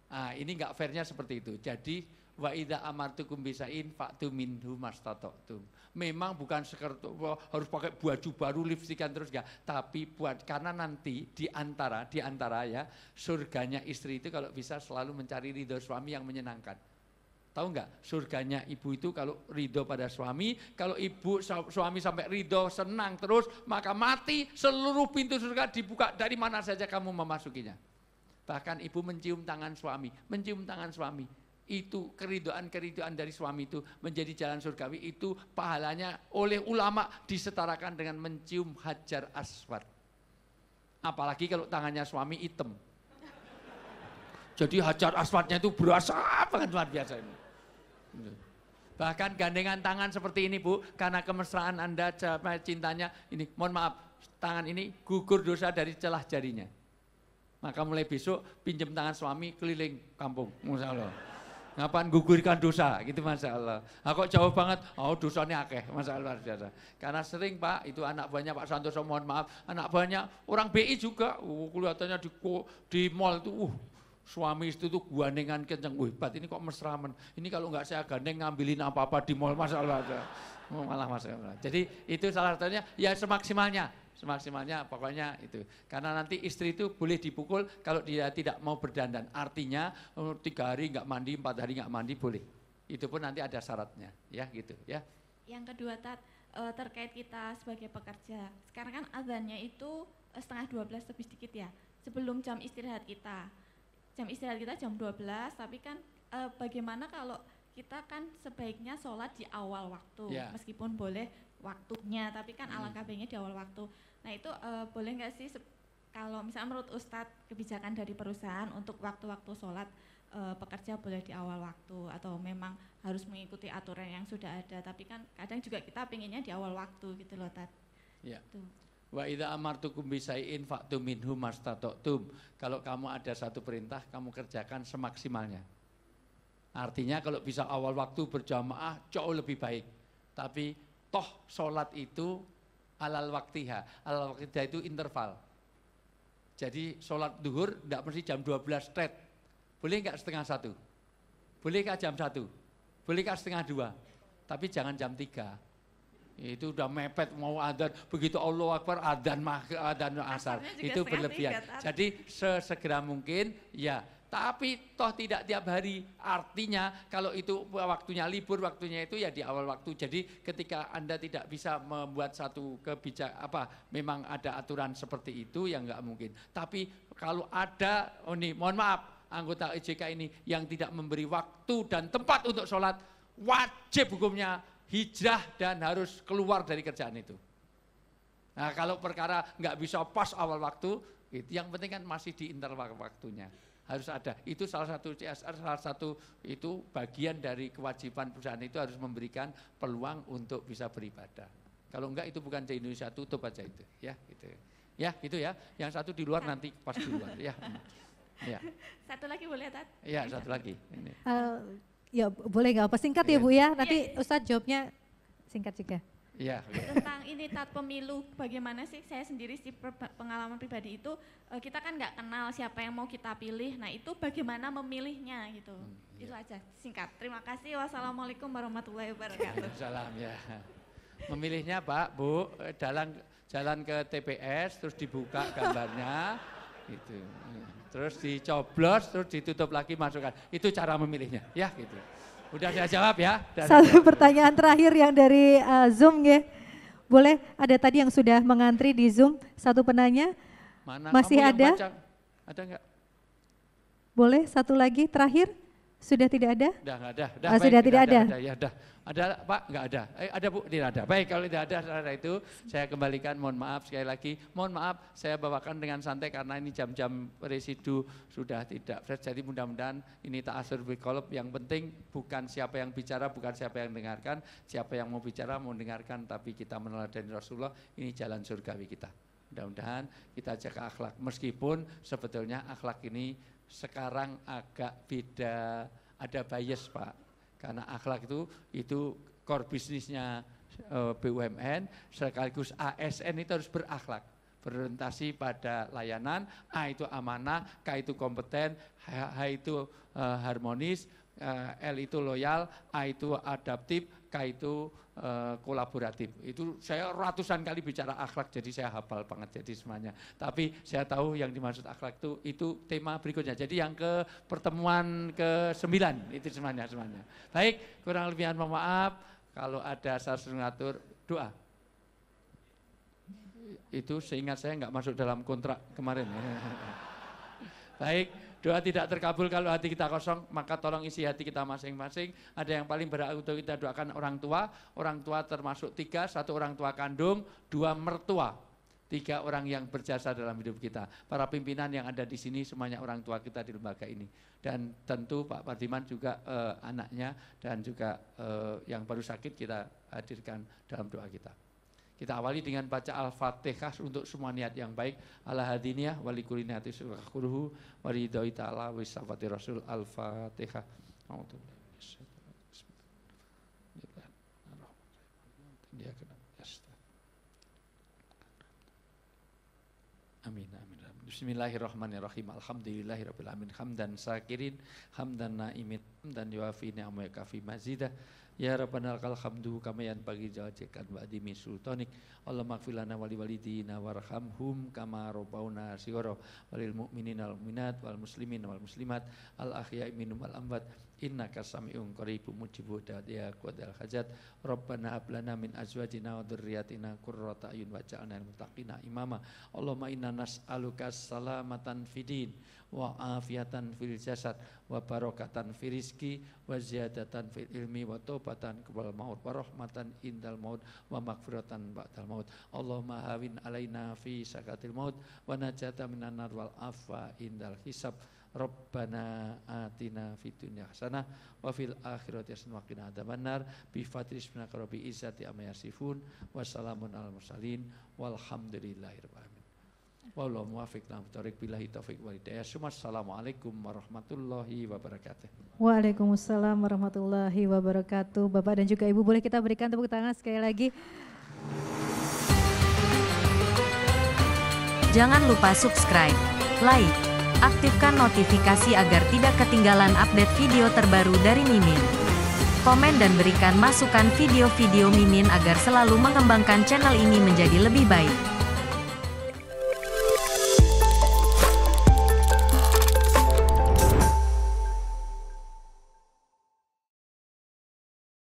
Nah, ini enggak fairnya seperti itu. Jadi wa idza amartukum bisain fa'tu minhu mastata'tum. Memang bukan harus pakai baju baru, lipstikan terus enggak, tapi buat karena nanti di antara ya surganya istri itu kalau bisa selalu mencari ridho suami yang menyenangkan. Tahu enggak? Surganya ibu itu kalau ridho pada suami, kalau ibu suami sampai ridho senang terus, maka mati seluruh pintu surga dibuka dari mana saja kamu memasukinya. Bahkan ibu mencium tangan suami, itu keridoan dari suami itu menjadi jalan surgawi, itu pahalanya oleh ulama disetarakan dengan mencium hajar aswad. Apalagi kalau tangannya suami hitam. Jadi hajar aswadnya itu berasa banget luar biasa ini. Bahkan gandengan tangan seperti ini Bu, karena kemesraan Anda, cintanya ini, mohon maaf, tangan ini gugur dosa dari celah jarinya. Maka mulai besok pinjam tangan suami keliling kampung, Masya Allah. Ngapain gugurkan dosa, gitu Masya Allah. Kok jauh banget, dosanya akeh, Masya Allah luar biasa. Karena sering Pak, itu anak buahnya Pak Santoso, mohon maaf, anak buahnya orang BI juga, kelihatannya di mall itu, suami itu tuh gandengan kenceng, hebat ini kok mesramen. Ini kalau enggak saya gandeng ngambilin apa-apa di mall, Masya Allah. Malah Masya Allah. Jadi itu salah satunya, ya semaksimalnya pokoknya itu. Karena nanti istri itu boleh dipukul kalau dia tidak mau berdandan. Artinya 3 hari nggak mandi, 4 hari nggak mandi boleh. Itu pun nanti ada syaratnya, ya gitu ya. Yang kedua Tat, terkait kita sebagai pekerja. Sekarang kan azannya itu setengah 12 lebih sedikit ya, sebelum jam istirahat kita. Jam istirahat kita jam 12, tapi kan bagaimana kalau kita kan sebaiknya sholat di awal waktu, meskipun boleh waktunya, tapi kan alangkah baiknya di awal waktu. Nah itu boleh nggak sih kalau misalnya menurut Ustadz kebijakan dari perusahaan untuk waktu-waktu sholat pekerja boleh di awal waktu atau memang harus mengikuti aturan yang sudah ada, tapi kan kadang juga kita pengennya di awal waktu gitu loh Tat. Ya. Wa idza amartukum bisai'in fa'tu minhu mastata'tum. Kalau kamu ada satu perintah, kamu kerjakan semaksimalnya. Artinya kalau bisa awal waktu berjamaah jauh lebih baik. Tapi toh sholat itu alal waktiha. Alal waktiha itu interval. Jadi sholat duhur tidak mesti jam 12 straight. Boleh enggak setengah 1? Boleh enggak jam 1? Boleh enggak setengah 2? Tapi jangan jam 3. Itu udah mepet mau adzan, begitu Allahu Akbar adzan asar. Itu berlebihan. Jadi sesegera mungkin ya. Tapi toh tidak tiap hari. Artinya kalau itu waktunya libur, waktunya itu ya di awal waktu. Jadi ketika Anda tidak bisa membuat satu memang ada aturan seperti itu ya nggak mungkin. Tapi kalau ada, mohon maaf, anggota EJK ini yang tidak memberi waktu dan tempat untuk sholat, wajib hukumnya hijrah dan harus keluar dari kerjaan itu. Nah kalau perkara nggak bisa pas awal waktu, yang penting kan masih di interval waktunya. Harus ada, itu salah satu CSR, salah satu itu bagian dari kewajiban perusahaan itu harus memberikan peluang untuk bisa beribadah. Kalau enggak itu bukan di Indonesia, tutup aja itu. Ya gitu ya, gitu ya. Yang satu di luar nanti pas di luar ya. Ya. Satu lagi boleh, Tat? Iya, satu lagi. Ini. Ya boleh nggak apa, singkat ya Bu ya, nanti Ustadz jawabnya singkat juga. Iya. Tentang ini Tat, pemilu, bagaimana sih, saya sendiri sih pengalaman pribadi itu, kita kan nggak kenal siapa yang mau kita pilih, nah itu bagaimana memilihnya gitu. Itu aja, singkat. Terima kasih, wassalamualaikum warahmatullahi wabarakatuh. Salam ya. Memilihnya Pak, Bu, jalan ke TPS, terus dibuka gambarnya, gitu. Terus dicoblos, terus ditutup lagi, masukkan. Itu cara memilihnya, ya gitu. Udah saya jawab ya. Satu pertanyaan terakhir yang dari Zoom ya. Boleh, ada tadi yang sudah mengantri di Zoom, satu penanya. Mana? Masih ada? Ada enggak? Boleh, satu lagi terakhir. Sudah tidak ada? Udah enggak ada. Baik, sudah tidak ada. Ya udah. Ada Pak? Enggak ada. Ada Bu? Tidak ada. Baik, kalau tidak ada setelah itu saya kembalikan, mohon maaf sekali lagi. Mohon maaf saya bawakan dengan santai karena ini jam-jam residu sudah tidak fresh. Jadi mudah-mudahan ini ta'asur bil qalb. Yang penting bukan siapa yang bicara, bukan siapa yang dengarkan. Siapa yang mau bicara, mau dengarkan, tapi kita meneladani Rasulullah, ini jalan surgawi kita. Mudah-mudahan kita jaga akhlak. Meskipun sebetulnya akhlak ini sekarang agak beda, ada bias Pak. Karena akhlak itu core bisnisnya BUMN, sekaligus ASN itu harus berakhlak, berorientasi pada layanan. A itu amanah, K itu kompeten, H itu harmonis, L itu loyal, A itu adaptif, K itu kolaboratif. Itu saya ratusan kali bicara akhlak, jadi saya hafal banget jadi semuanya. Tapi saya tahu yang dimaksud akhlak itu tema berikutnya. Jadi yang ke pertemuan ke-9 itu semuanya. Baik, kurang lebihan mohon maaf. Kalau ada salah ngatur doa. Itu seingat saya nggak masuk dalam kontrak kemarin. Baik. Doa tidak terkabul kalau hati kita kosong, maka tolong isi hati kita masing-masing. Ada yang paling berhak untuk kita doakan orang tua termasuk 3, 1 orang tua kandung, 2 mertua, 3 orang yang berjasa dalam hidup kita. Para pimpinan yang ada di sini semuanya orang tua kita di lembaga ini. Dan tentu Pak Pardiman juga anaknya dan juga yang baru sakit kita hadirkan dalam doa kita. Kita awali dengan baca Al-Fatihah untuk semua niat yang baik. Ala hadiniyah wali kulinati surahkuruhu waridoi ta'ala wisafati rasul Al-Fatihah. Amin. Bismillahirrahmanirrahim. Alhamdulillahirabbil alamin. Hamdan sakirin, hamdan naimin, hamdan yuafi ni'amu yakafi mazidah. Ya Rabbana lakal hamdu kama yanbaghi jawajikan ba'di min sultanik. Allahumma ighfir lana wa li walidina warhamhum kama rabbauna shighara walil mu'minina wal mu'minat wal muslimin wal muslimat al ahya'i minhum wal amwat innaka sami'un qaribun mujibud da'wat ya qadal hajat. Rabbana hab lana min azwajina wa dzurriyyatina qurrata a'yun waj'alna lil muttaqina imama. Allahumma inna nas'aluka salamatan fidin wa afiatan fil jasad wa barakatan fil rizqi wa ziyadatan fil ilmi wa taubatan qabla maut wa rahmatan indal maut wa maghfiratan ba'dal maut. Allahumma hawin alaina fi sakatil maut wa najata minan nar wal afwa indal hisab. Rabbana atina fid dunya hasanah wa fil akhirati hasanah wa qina adzabannar bi fadli ismika rabbi izzati amma yasifun wa salamun alal mursalin walhamdulillahirabbil alamin. Wallahu muwaffiq ila thoriq billahi taufiq wal hidayah. Assalamualaikum warahmatullahi wabarakatuh. Waalaikumsalam warahmatullahi wabarakatuh. Bapak dan juga Ibu, boleh kita berikan tepuk tangan sekali lagi. Jangan lupa subscribe, like, aktifkan notifikasi agar tidak ketinggalan update video terbaru dari Mimin. Komen dan berikan masukan video-video Mimin agar selalu mengembangkan channel ini menjadi lebih baik.